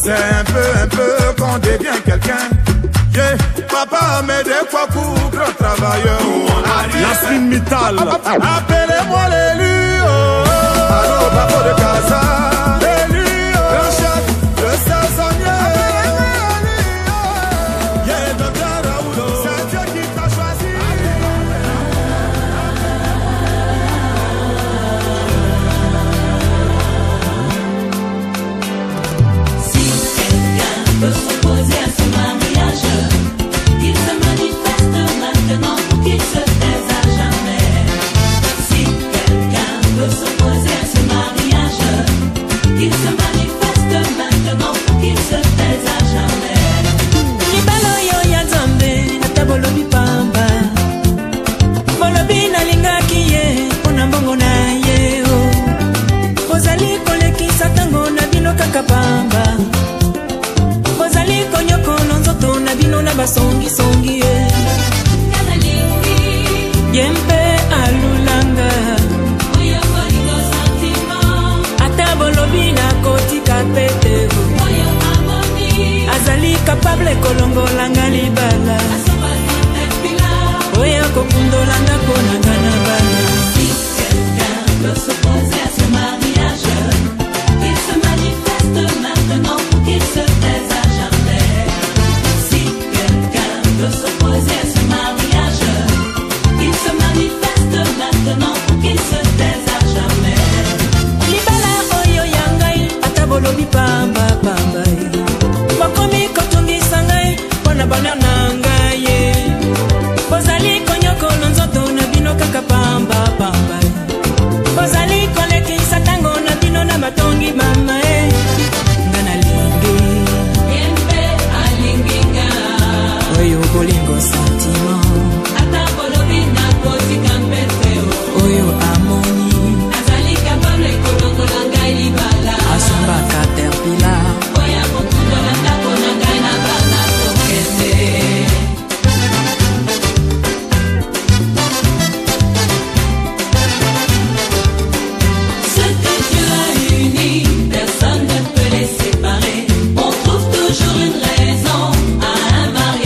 C'est un peu qu'on devient quelqu'un. Yeah. Papa met des quoi pour grand travailleur. Nous, on n'a rien fait. Yasmine Mittal. Appelez-moi l'élu, oh. Allô, Babo de Casa. L'élu, oh. Le chef, le saisonnier. Yeah, Dr. Raoulo. C'est Dieu qui t'a choisi. Peut s'opposer à ce mariage, qu'il se manifeste maintenant ou qu'il se taise à jamais. Si quelqu'un peut s'opposer à ce mariage, qu'il se manifeste maintenant ou qu'il se taise à jamais. Libalo yo ya Nzambe ata bolobi pamba, bolobi nalingaki ye mpona mbongo na ye o. Bozali kolekisa ntango na bino kaka pamba, bozali konyokolo nzoto na bino na basongisongi ye. Ye mpe alulanga ata bolobi nakotika pete, azali kapable kolongolanga libala, oya kokundola ndako na nga na bana. Si quelqu'un peut s'opposer à ce mariage, qu'il se manifeste maintenant ou qu'il se taise à jamais. Si quelqu'un peut s'opposer à ce mariage, qu'il se manifeste maintenant ou qu'il se taise à jamais. Libala oyo yangai ata bolobi pamba pamba, bakomi kotungisa ngai mpona bonheur na ngai ye. Bozali konyokolo nzoto na bino kaka pamba pamba, bozali kolekisa ntango na bino na batongi mama e. Nga nalingi Yempe alinginga oyo bolingo sentiment, ata bolobi nakotika mpeteo, oyo amoni azali kapable kolongola ngai libala, asomba caterpillar, oya kokundola ndako na ngai na bana tokende. Ce que Dieu a uni, personne ne peut les séparer. On trouve toujours une raison à un mariage.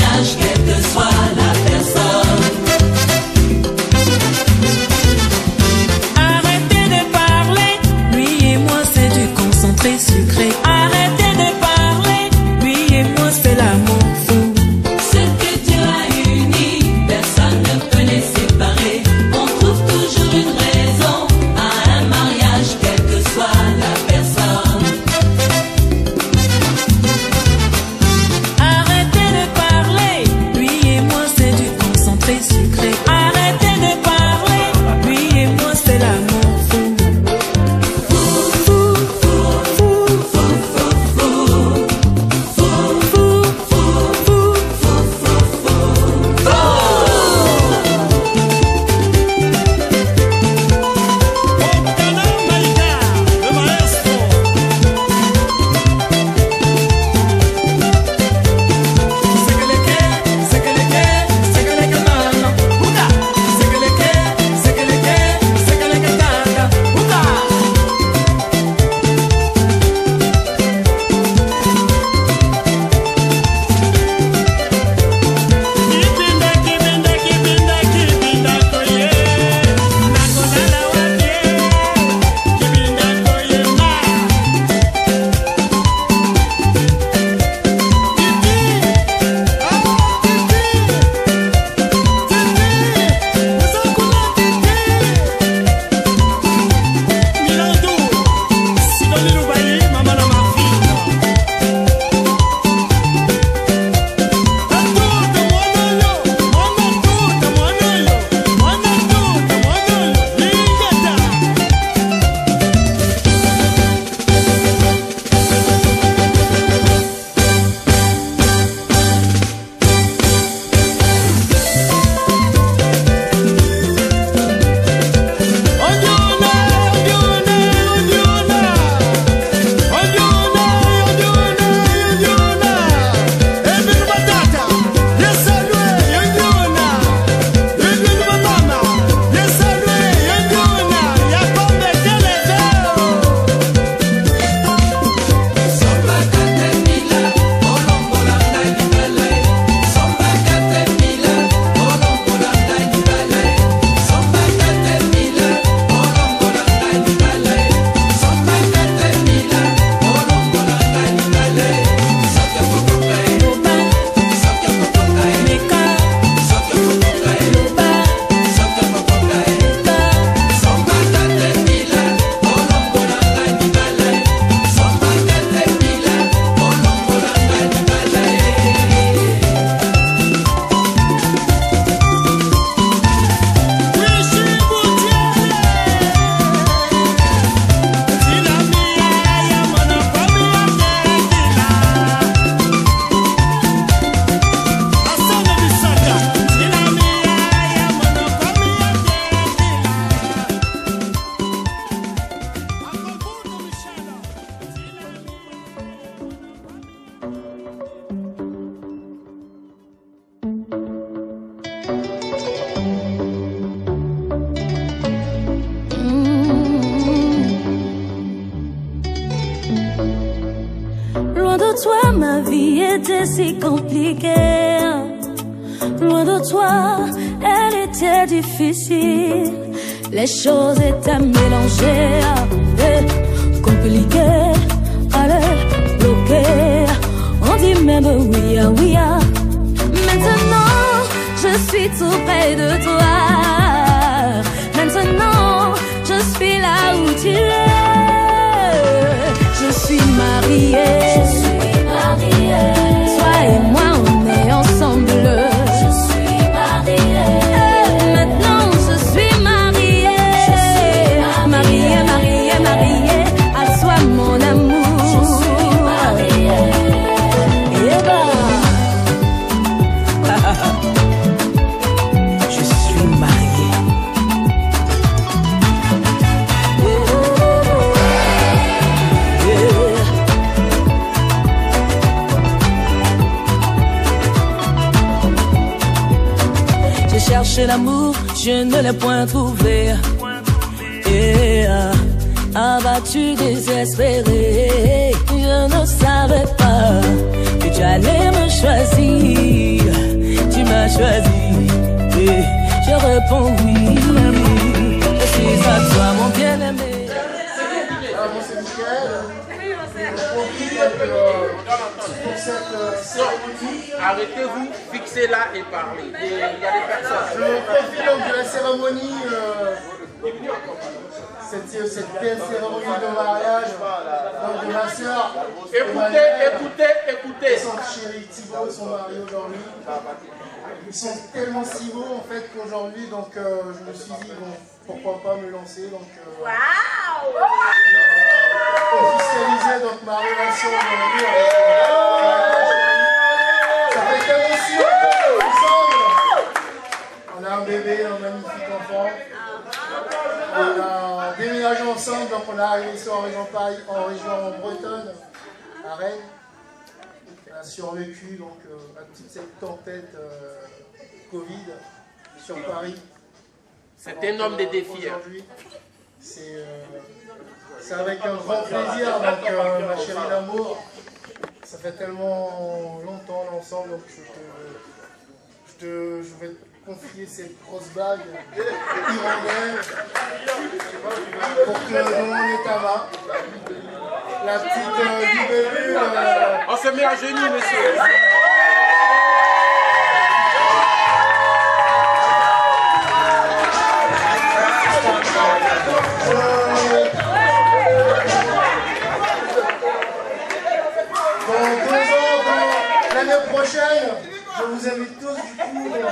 Loin de toi, ma vie était si compliquée. Loin de toi, elle était difficile. Les choses étaient mélangées, compliquées, allez, bloquées. On dit même oui, oui. Maintenant, je suis tout près de toi. Maintenant, je suis là où tu es. Je suis mariée. Je suis mariée. Toi et moi, on est ensemble. Je suis mariée. Maintenant, je suis mariée. Je suis mariée, mariée, mariée. À toi, mon amour. Je suis mariée. Et je suis mariée. J'ai cherché l'amour, je ne l'ai point trouvé. Abattu, désespéré, je ne savais pas que tu allais me choisir. Tu m'as choisi et je réponds oui. Je suis à toi, mon bien-aimé. Alors, moi, c'est Michael. Pour cette cérémonie, Arrêtez-vous, fixez-la et parlez. Il y a des personnes. je profite donc de la cérémonie, cette belle cérémonie de mariage donc de ma soeur. Écoutez. Son chéri Thibaut, son mari aujourd'hui. Ils sont tellement si beaux en fait qu'aujourd'hui, donc je me suis dit, bon, pourquoi pas me lancer. Donc, officialiser donc ma relation aujourd'hui avec ça fait tellement si longtemps ensemble. On a un bébé, un magnifique enfant. On a déménagé ensemble, donc on est arrivé ici en région Paris, en région bretonne, à Rennes. On a survécu donc à toute cette tempête Covid sur Paris. C'est un homme des défis. Aujourd'hui, c'est avec un grand plaisir, donc ma chérie d'amour. Ça fait tellement longtemps ensemble, donc je vais te confier cette grosse bague irlandaise pour que on est ta main. La petite libellule. On se met à genoux, monsieur. Dans 2 ans, l'année prochaine, je vous invite tous du coup.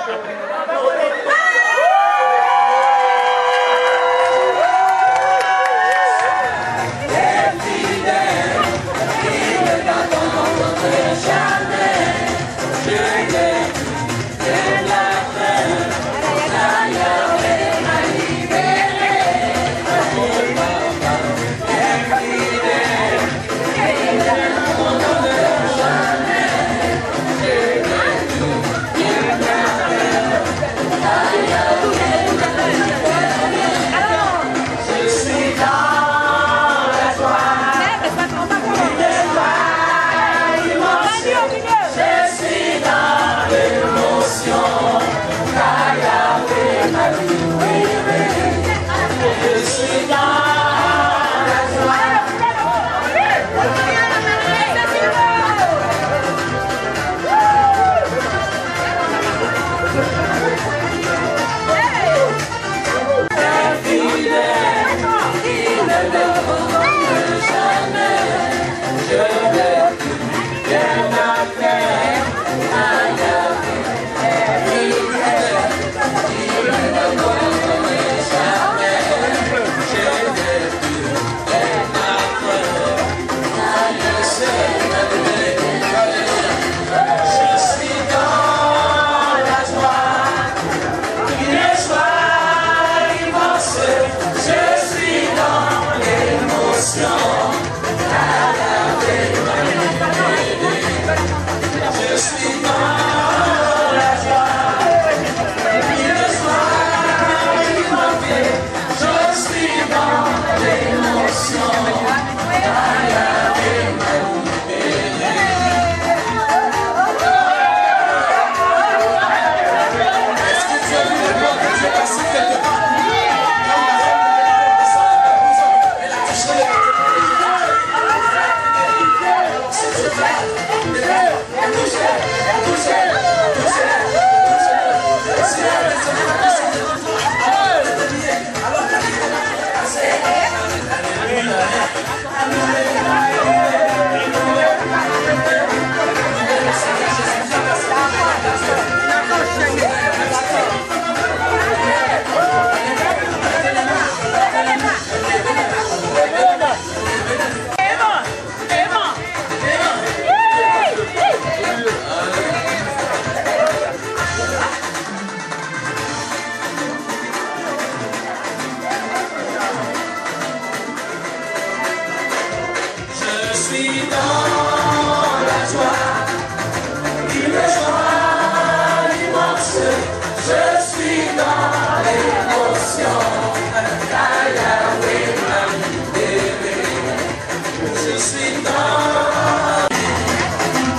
Je suis dans l'émotion.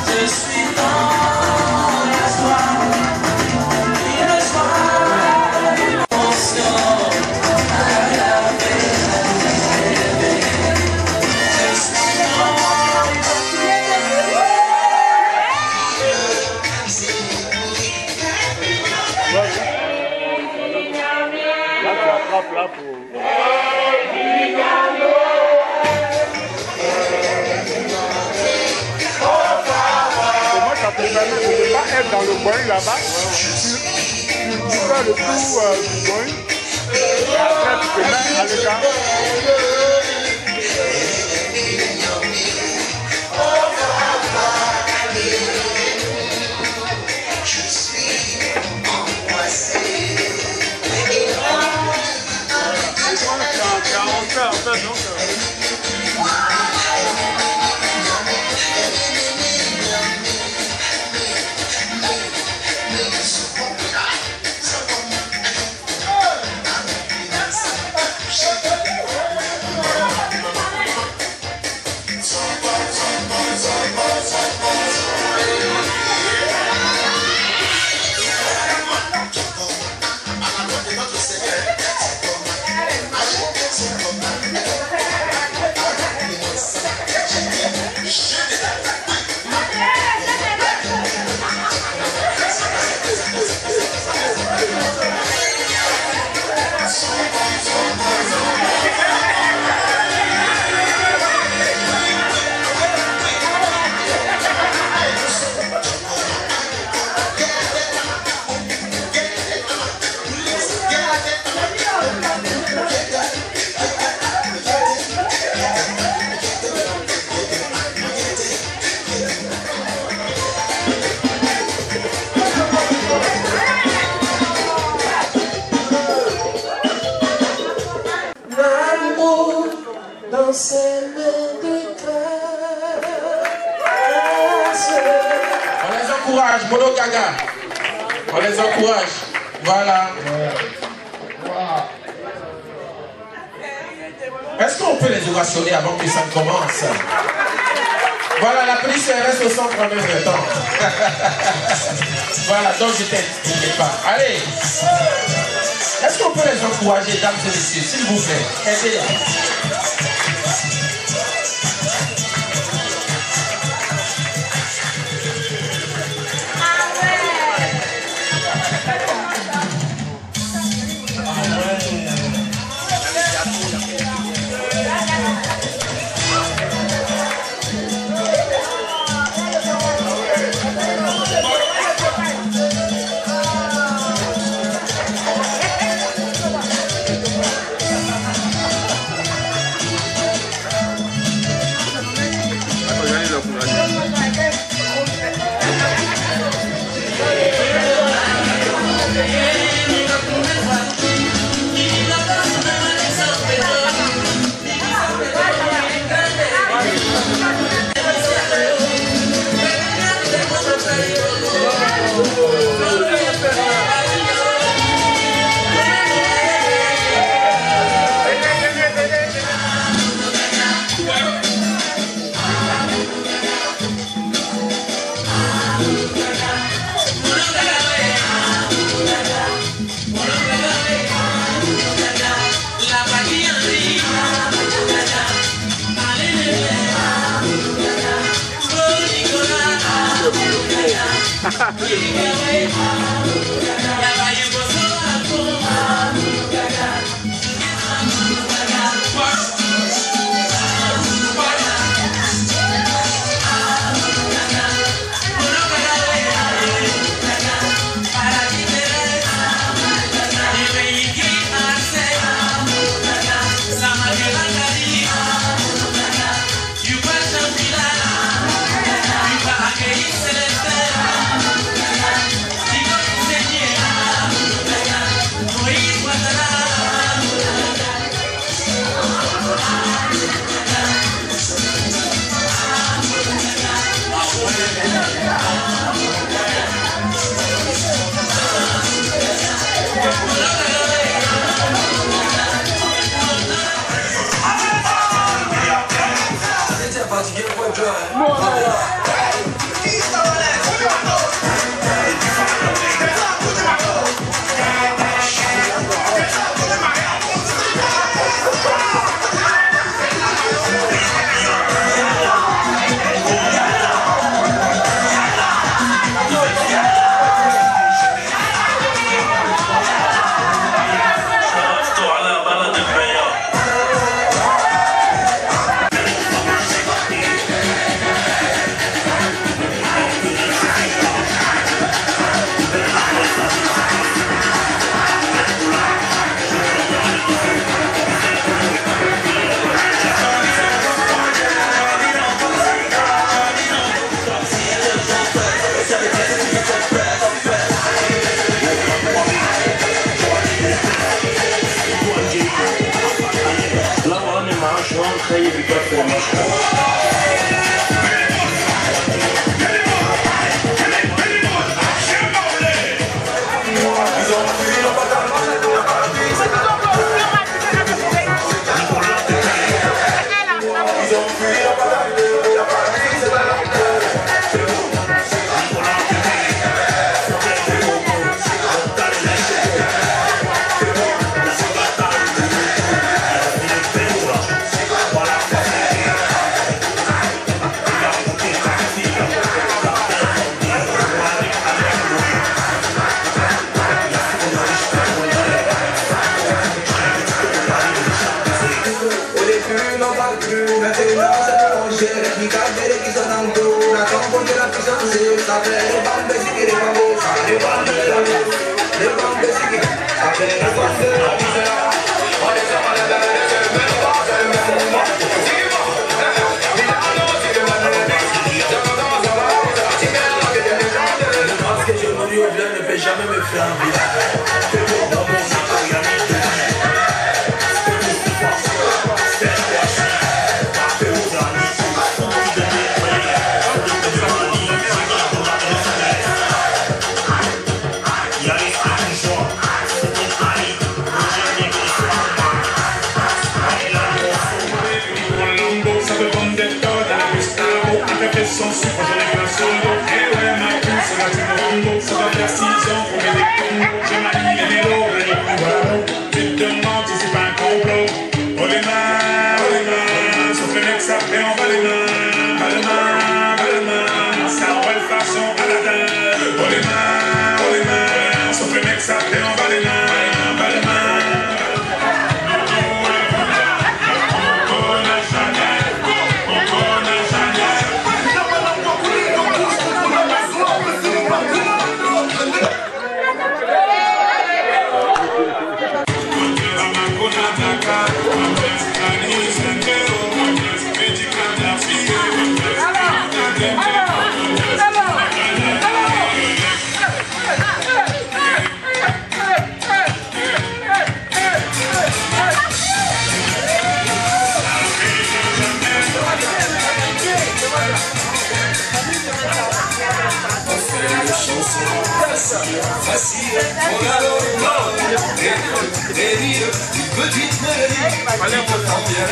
Je suis dans la joie, l'émotion. Là, tu attrapes là pour... Ça te permet de ne pas être dans le coin là-bas. Tu fais le tour du coin et après tu te mets à l'écart. Je suis angoissé. C'est 40 heures en fait, donc... Dans ses mains de grâce. On les encourage, Mono Gaga. On les encourage. Voilà. Est-ce qu'on peut les ovationner avant que ça ne commence? Voilà, la police reste au centre en même temps. Voilà, donc je t'aide, n'oubliez pas. Allez. Est-ce qu'on peut les encourager, dames et messieurs, s'il vous plaît? Aidez-les. Yeah. violent ne peut jamais me faire un village. Dans mon âme, il y a mis de son sucre, je l'ai pas sur le dos. Et ouais, ma pousse, la tire au combo. Ça va faire 6 ans qu'on met des combos. Je m'aligne les mélos, et les plus voilà. Tu te demandes si c'est pas un complot. Oh les mains, sauf le mec ça fait en bas les mains. Bas les mains, ça envoie le façon Aladdin. Oh les mains, sauf le mec ça fait en bas les mains. Bas les mains. Facile, on a l'eau, des villes, une petite mélodie, allez, on peut prendre bien.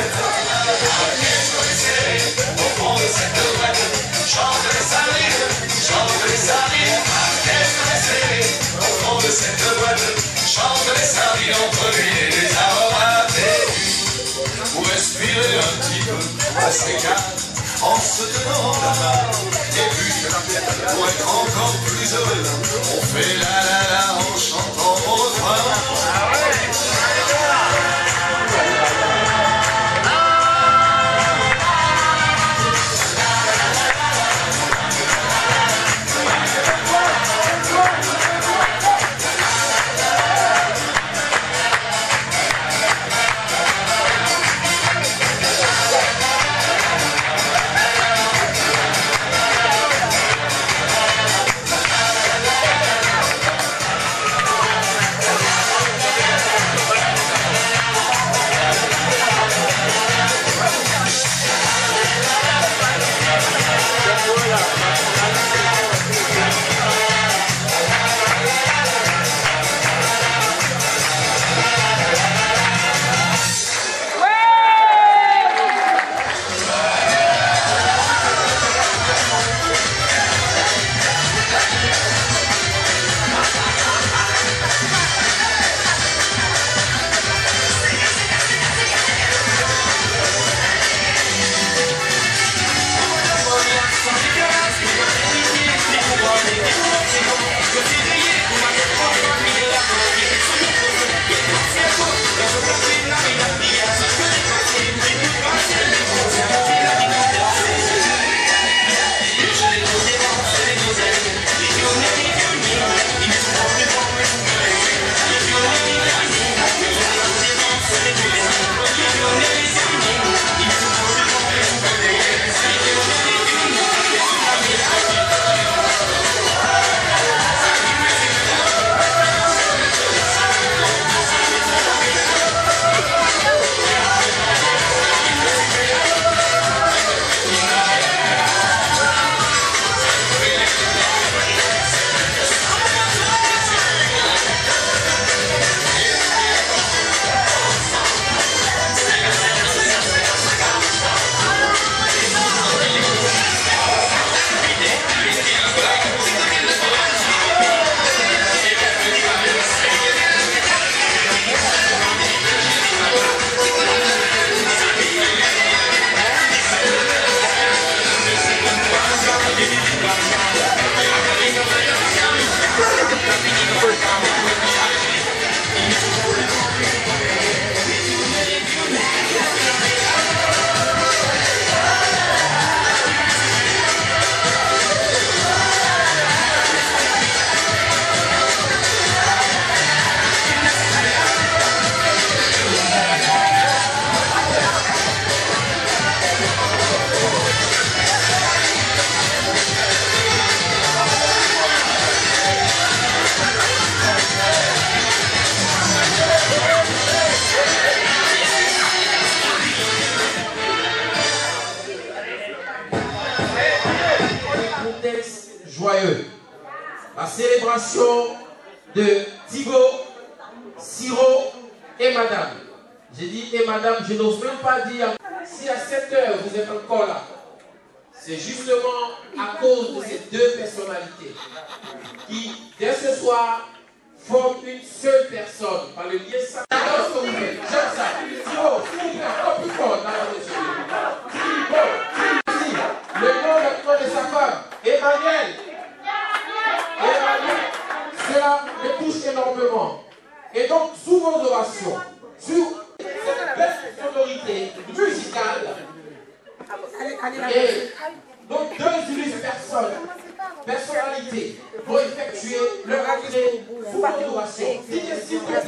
Au fond de cette boîte, chante les sardines, au fond de cette boîte, chante les sardines entre l'huile et les aromates. Pour respirer un petit peu, assez calme, en se tenant la main. Et puis, pour être encore plus heureux, on fait la la la en chantant au refrain. l'adoration de Thibaut, Siro et Madame. J'ai dit et Madame, je n'ose même pas dire. Si à 7 heures vous êtes encore là, c'est justement à cause de ces deux personnalités qui, dès ce soir, forment une seule personne par le lien sacré. J'adore ce que vous faites, j'aime ça. Siro, s'il vous plaît, encore plus fort, le nom de sa femme, Emmanuel. Cela me touche énormément. Et donc, sous vos orations, sur cette belle sonorité musicale, et donc deux illustres personnalités vont effectuer leur entrée sous vos orations. Dites s'il vous plaît.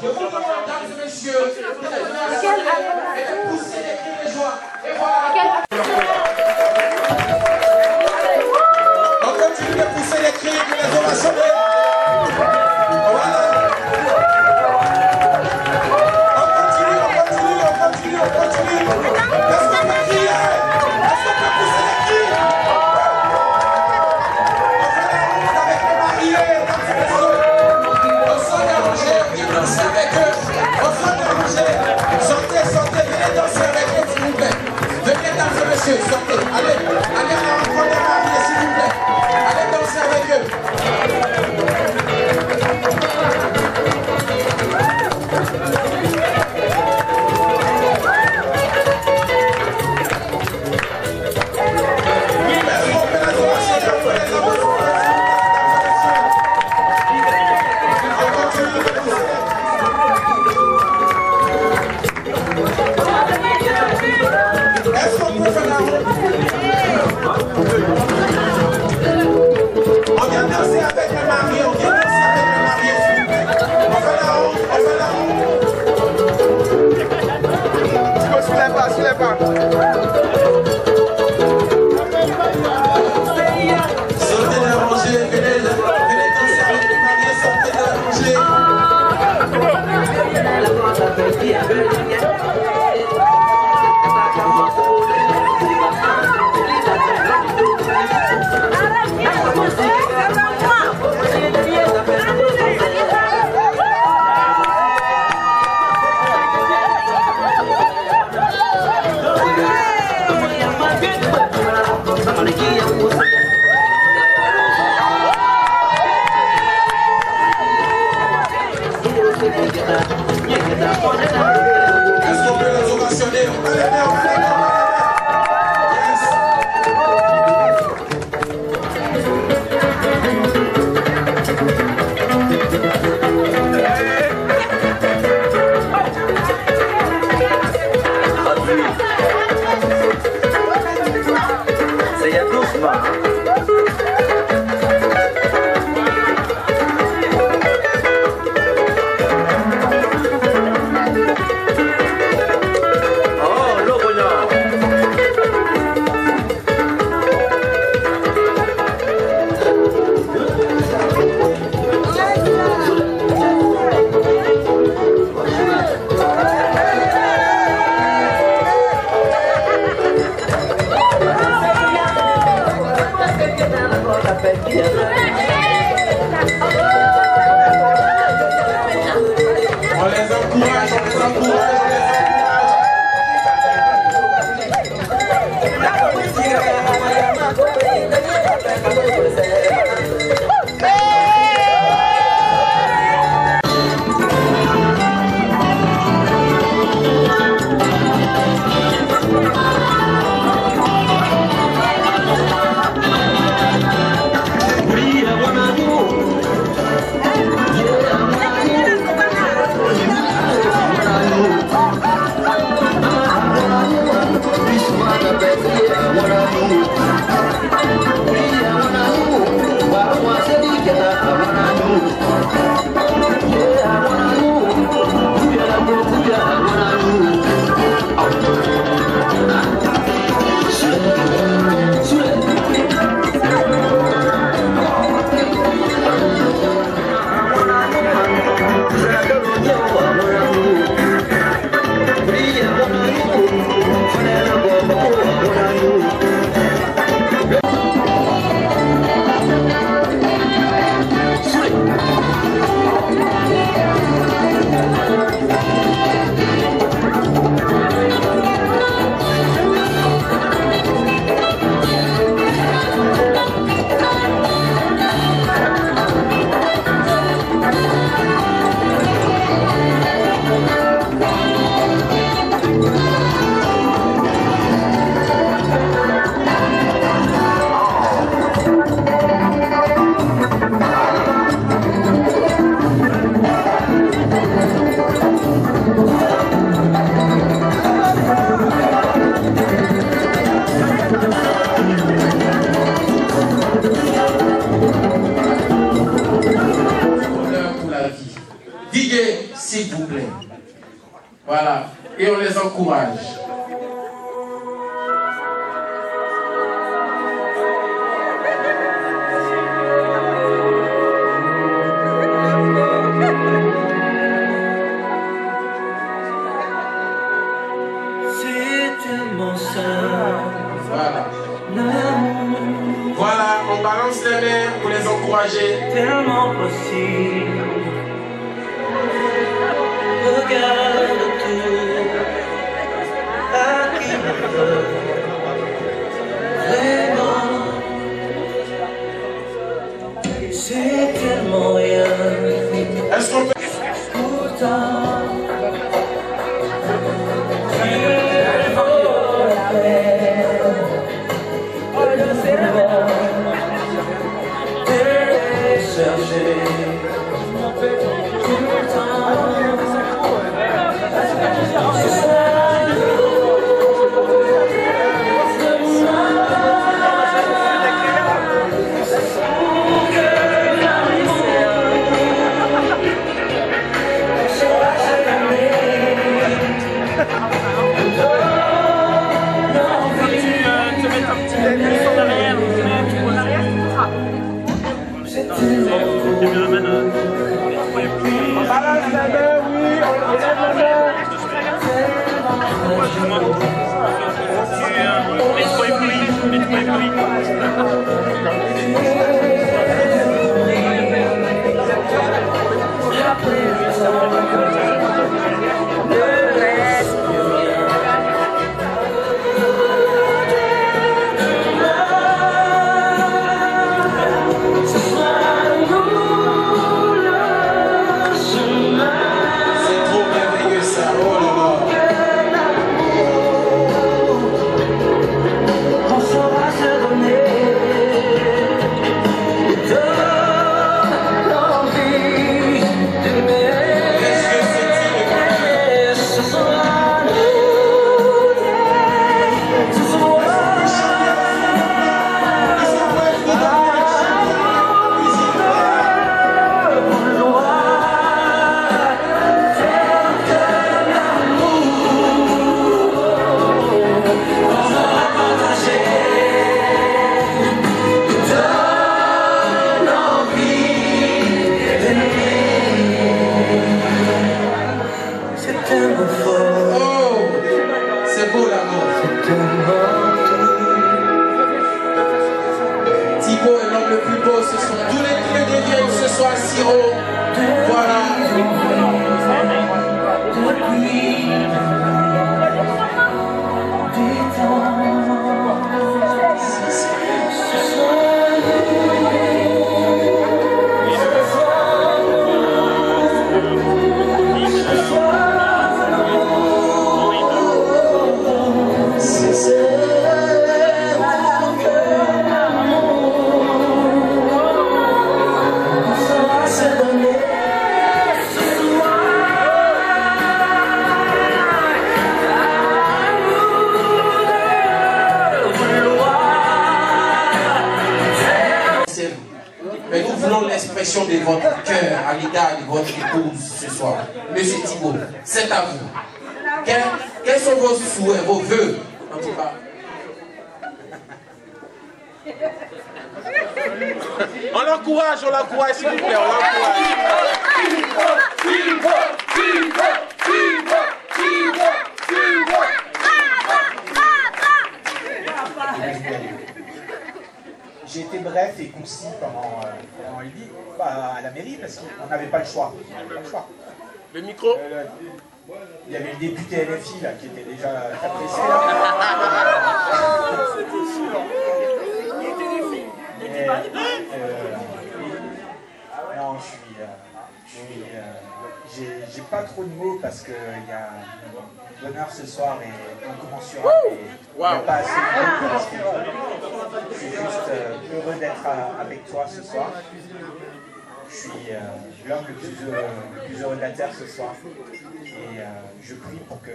Je vous demande, mesdames et messieurs, de pousser des cris de joie. Et voilà. On continue de pousser les cris et les ovations. Voilà. On continue. Est-ce qu'on peut crier? Est-ce qu'on peut pousser les cris? On fait la route avec les mariés, mesdames et messieurs. On s'en dérangé, on vient danser avec eux. On s'en dérangé. Sortez, venez danser avec eux, s'il vous plaît. Venez, mesdames et messieurs, sortez. Allez à la rencontre des mariés, s'il vous plaît. Allez danser avec eux. Est-ce qu'on peut faire la route? On vient danser avec les mariés, s'il vous plaît. On fait la route, Tu peux soulèver pas, Sortez de la rangée, venez danser avec les mariés, sortez de la rangée. Est-ce qu'on peut les ovationner? On va les mettre. s'il vous plaît. Voilà. Et on les encourage. Voilà, on balance les mains pour les encourager. Tellement possible. Regarde tout. À qui me veut. Vraiment. C'est tellement rien. Est-ce qu'on peut. Pourtant. Mais nous voulons l'expression de votre cœur à l'égard de votre épouse ce soir. Monsieur Thibault, c'est à vous. Quels sont vos souhaits, vos vœux, en tout cas? On l'encourage, s'il vous plaît, on l'encourage. J'ai été bref et concis pendant il dit à la mairie parce qu'on n'avait pas le choix. Le micro. Il y avait le député LFI là, qui était déjà très pressé. Non, j'ai pas trop de mots parce qu'il y a l'honneur ce soir et incommensurable. Il n'y a pas assez de mots pour expliquer. Je suis juste heureux d'être avec toi ce soir. Je suis l'homme le plus heureux de la terre ce soir. Et je prie pour que,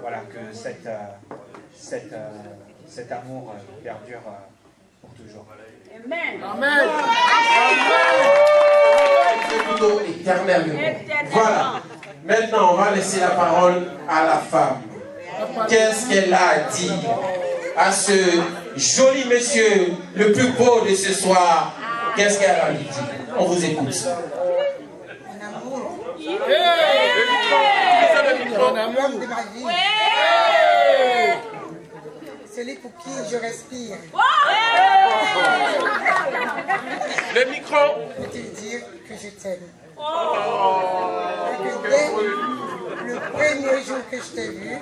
voilà, que cet amour perdure pour toujours. Amen. Amen. Amen. Éternellement. Voilà. Maintenant, on va laisser la parole à la femme. Qu'est-ce qu'elle a à dire à ce joli monsieur, le plus beau de ce soir? Qu'est-ce qu'elle a à lui dire? On vous écoute. Mon amour de ma vie. Celui pour qui je respire. Le micro. Je peux te dire que je t'aime. Et que dès le premier jour que je t'ai vu,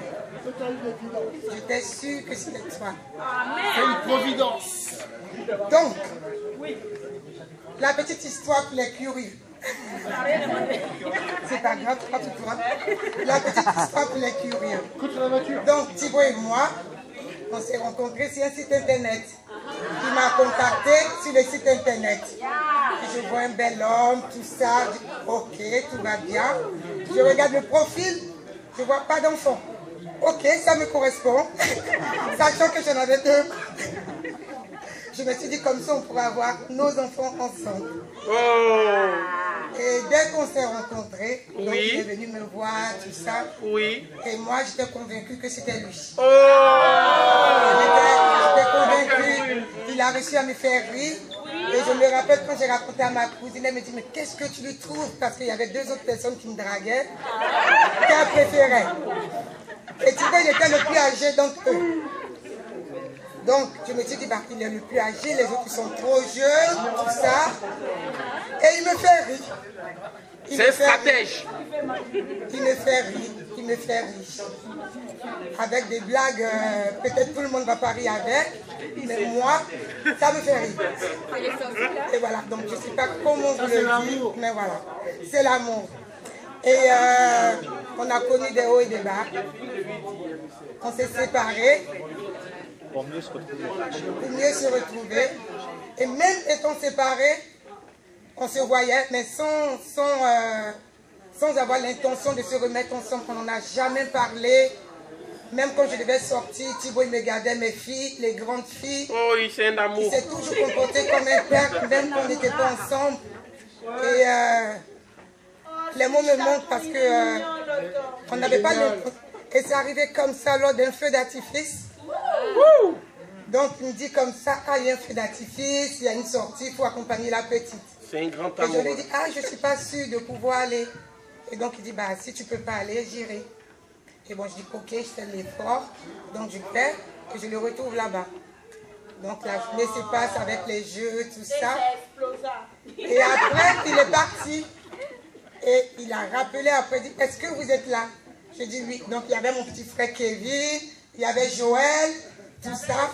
j'étais sûre que c'était toi. C'est une providence. Donc, la petite histoire pour les curieux. C'est pas grave, pas tout toi. La petite histoire pour les curieux. Donc, Thibaut et moi, on s'est rencontrés sur un site internet. Il m'a contacté sur le site internet. Je vois un bel homme, tout ça. Je dis, ok, tout va bien. Je regarde le profil, je vois pas d'enfant. Ok, ça me correspond. Sachant que j'en avais deux. Je me suis dit comme ça on pourrait avoir nos enfants ensemble. Et dès qu'on s'est rencontrés, donc il est venu me voir, tout ça. Et moi j'étais convaincue que c'était lui. J'étais convaincue. Il a réussi à me faire rire. Et je me rappelle quand j'ai raconté à ma cousine, elle me dit mais qu'est-ce que tu lui trouves? Parce qu'il y avait deux autres personnes qui me draguaient, qu'elle préférait. Et tu vois, il était le plus âgé d'entre eux. Donc, je me suis dit, bah, il est le plus âgé, les autres sont trop jeunes, tout ça. Et il me fait rire. C'est stratège. Il me fait rire, il me fait rire. Avec des blagues, peut-être tout le monde va pas rire avec, mais moi, ça me fait rire. Et voilà, donc je ne sais pas comment vous le dire, mais voilà, c'est l'amour. Et on a connu des hauts et des bas. On s'est séparés. Pour mieux se retrouver. Pour mieux se retrouver. Et même étant séparés, on se voyait, mais sans avoir l'intention de se remettre ensemble. On n'en a jamais parlé. Même quand je devais sortir, Thibaut il me gardait mes filles, les grandes filles. Oh, il c'est un amour. Il s'est toujours comporté comme un père, même quand on n'était pas ensemble. Et les mots me manquent parce que on n'avait pas le... Et c'est arrivé comme ça lors d'un feu d'artifice. Donc il me dit comme ça, ah il y a un feu d'artifice, il y a une sortie, il faut accompagner la petite. C'est un grand Et amour. je lui dis, ah je ne suis pas sûre de pouvoir aller. Et donc il dit, bah si tu ne peux pas aller, j'irai. Et bon je dis, ok, je fais l'effort. Donc je fais et je le retrouve là-bas. Donc la journée se passe avec les jeux, tout ça. Et après il est parti. Et il a rappelé après, dit, est-ce que vous êtes là? Je dis oui. Donc il y avait mon petit frère Kevin, il y avait Joël, tout ça,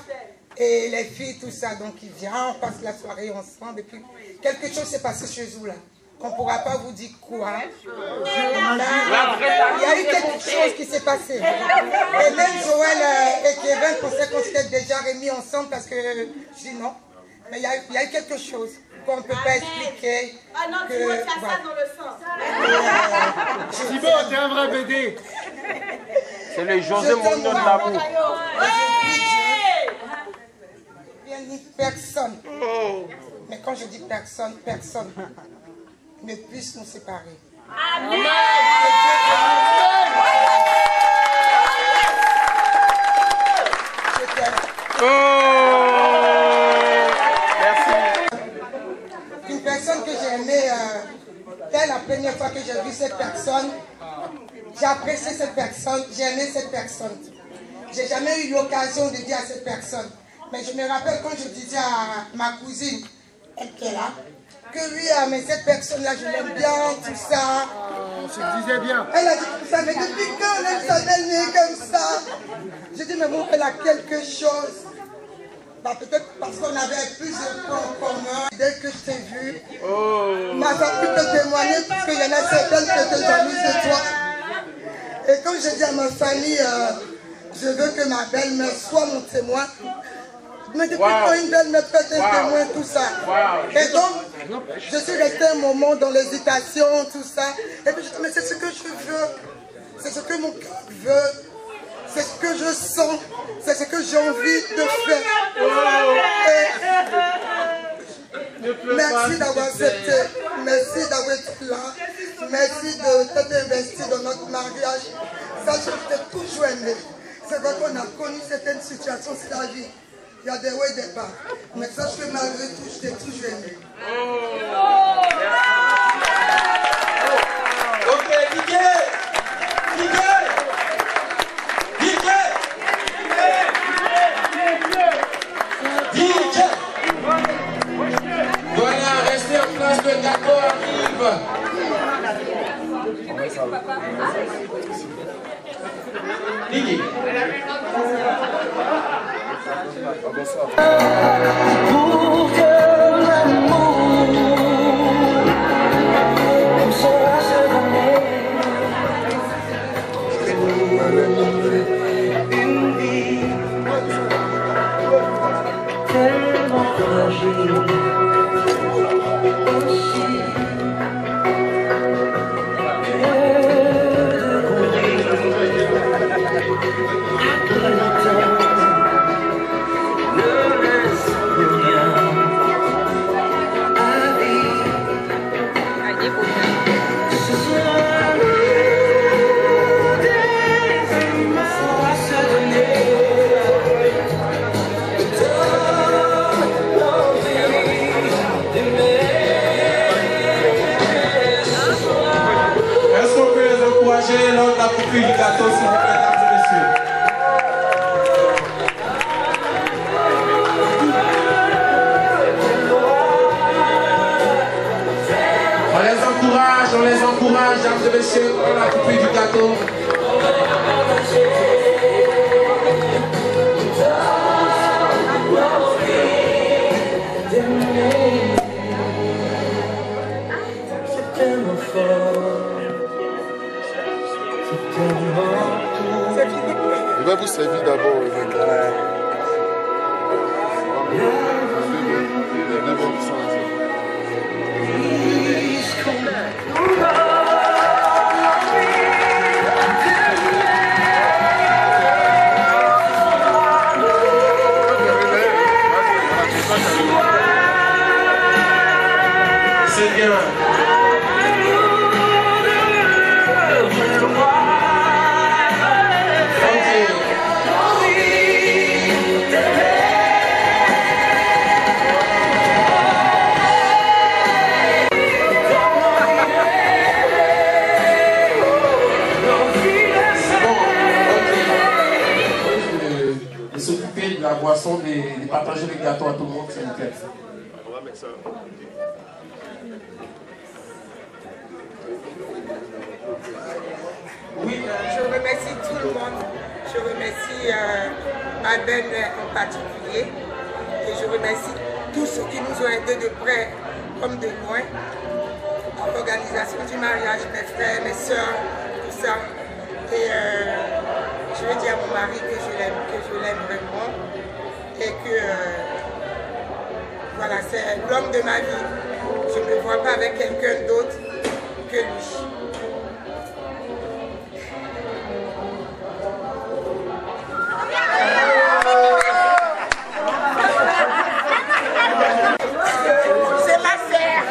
et les filles, tout ça. Donc il vient, on passe la soirée ensemble. Et puis quelque chose s'est passé chez vous là. On ne pourra pas vous dire quoi. Il y a eu quelque chose qui s'est passé. Et même Joël et Kevin pensaient qu'on s'était déjà remis ensemble parce que je dis non. Mais il y a eu quelque chose qu'on ne peut pas expliquer. Ah non, tu vois, tu as ça dans le sang. Thibaut, t'es un vrai BD. C'est le José Mourinho de l'amour. Personne. Mais quand je dis personne, personne ne puisse nous séparer. Amen. Je t'aime. Une personne que j'ai aimée, dès la première fois que j'ai vu cette personne, j'ai apprécié cette personne, j'ai aimé cette personne. J'ai jamais eu l'occasion de dire à cette personne. Mais je me rappelle quand je disais à ma cousine, elle qui est là, que oui, mais cette personne-là, je l'aime bien, tout ça. On se disait bien. Elle a dit tout ça, mais depuis quand elle s'en est comme ça? J'ai dit, mais bon, elle a quelque chose. Bah, peut-être parce qu'on avait plusieurs points en commun. Dès que je t'ai vu, ma femme peut te témoigner, parce qu'il y en a certaines qui étaient jalouses de toi. Et quand je dis à ma famille, je veux que ma belle-mère soit mon témoin, mais depuis quand une belle-mère peut être témoin, tout ça. Et donc, je suis restée un moment dans l'hésitation, tout ça. Et puis je dis, mais c'est ce que je veux. C'est ce que mon cœur veut. C'est ce que je sens. C'est ce que j'ai envie de faire. Et merci d'avoir accepté. Merci d'avoir été là. qu'on a connu certaines situations, c'est la vie. Il y a des hauts et des bas. Mais sache que malgré tout, je t'ai toujours aimé. Ok, Guiguet. Voilà, restez en place, le gâteau arrive. Guiguet. Pour que l'amour saura se donner une vie tellement fragile aussi que de courir après le temps. Est-ce qu'on peut les encourager lors de la coupure du gâteau, s'il vous plaît, mesdames et messieurs? On les encourage, mesdames et messieurs, lors de la coupure du gâteau. C'est tellement fort, c'est tellement tout. Il va vous servir d'abord. C'est bien. De s'occuper de la boisson, de partager les gâteaux à tout le monde, s'il vous plaît. On va mettre ça. Oui, je remercie tout le monde. Je remercie Aden en particulier. Et je remercie tous ceux qui nous ont aidés de près comme de loin à l'organisation du mariage, mes frères, mes soeurs, tout ça. Et je veux dire à mon mari que je l'aime vraiment. Et que voilà, c'est l'homme de ma vie. Je ne me vois pas avec quelqu'un d'autre que lui. C'est ma sœur.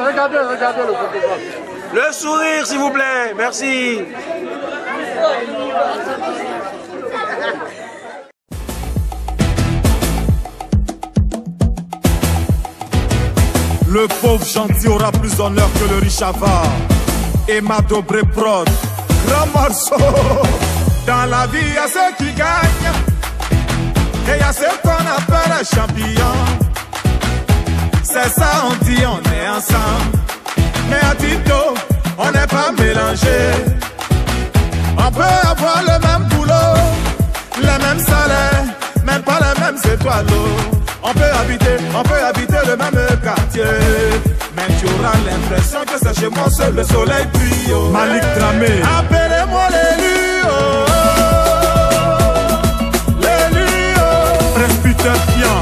Regardez le photographe. Le sourire, s'il vous plaît. Merci. Le pauvre gentil aura plus d'honneur que le riche avare. Et ma dobré prod, grand morceau. Dans la vie, il y a ceux qui gagnent. Et il y a ceux qu'on appelle les champions. C'est ça, on dit, on est ensemble. Mais à Tito, on n'est pas mélangés. On peut avoir le même boulot, les mêmes salaires, même pas les mêmes étoiles. On peut habiter le même quartier. Mais tu auras l'impression que c'est chez moi seul le soleil brille. Malik Dramé, appelez-moi l'élu. L'élu, Prince Peter Pian.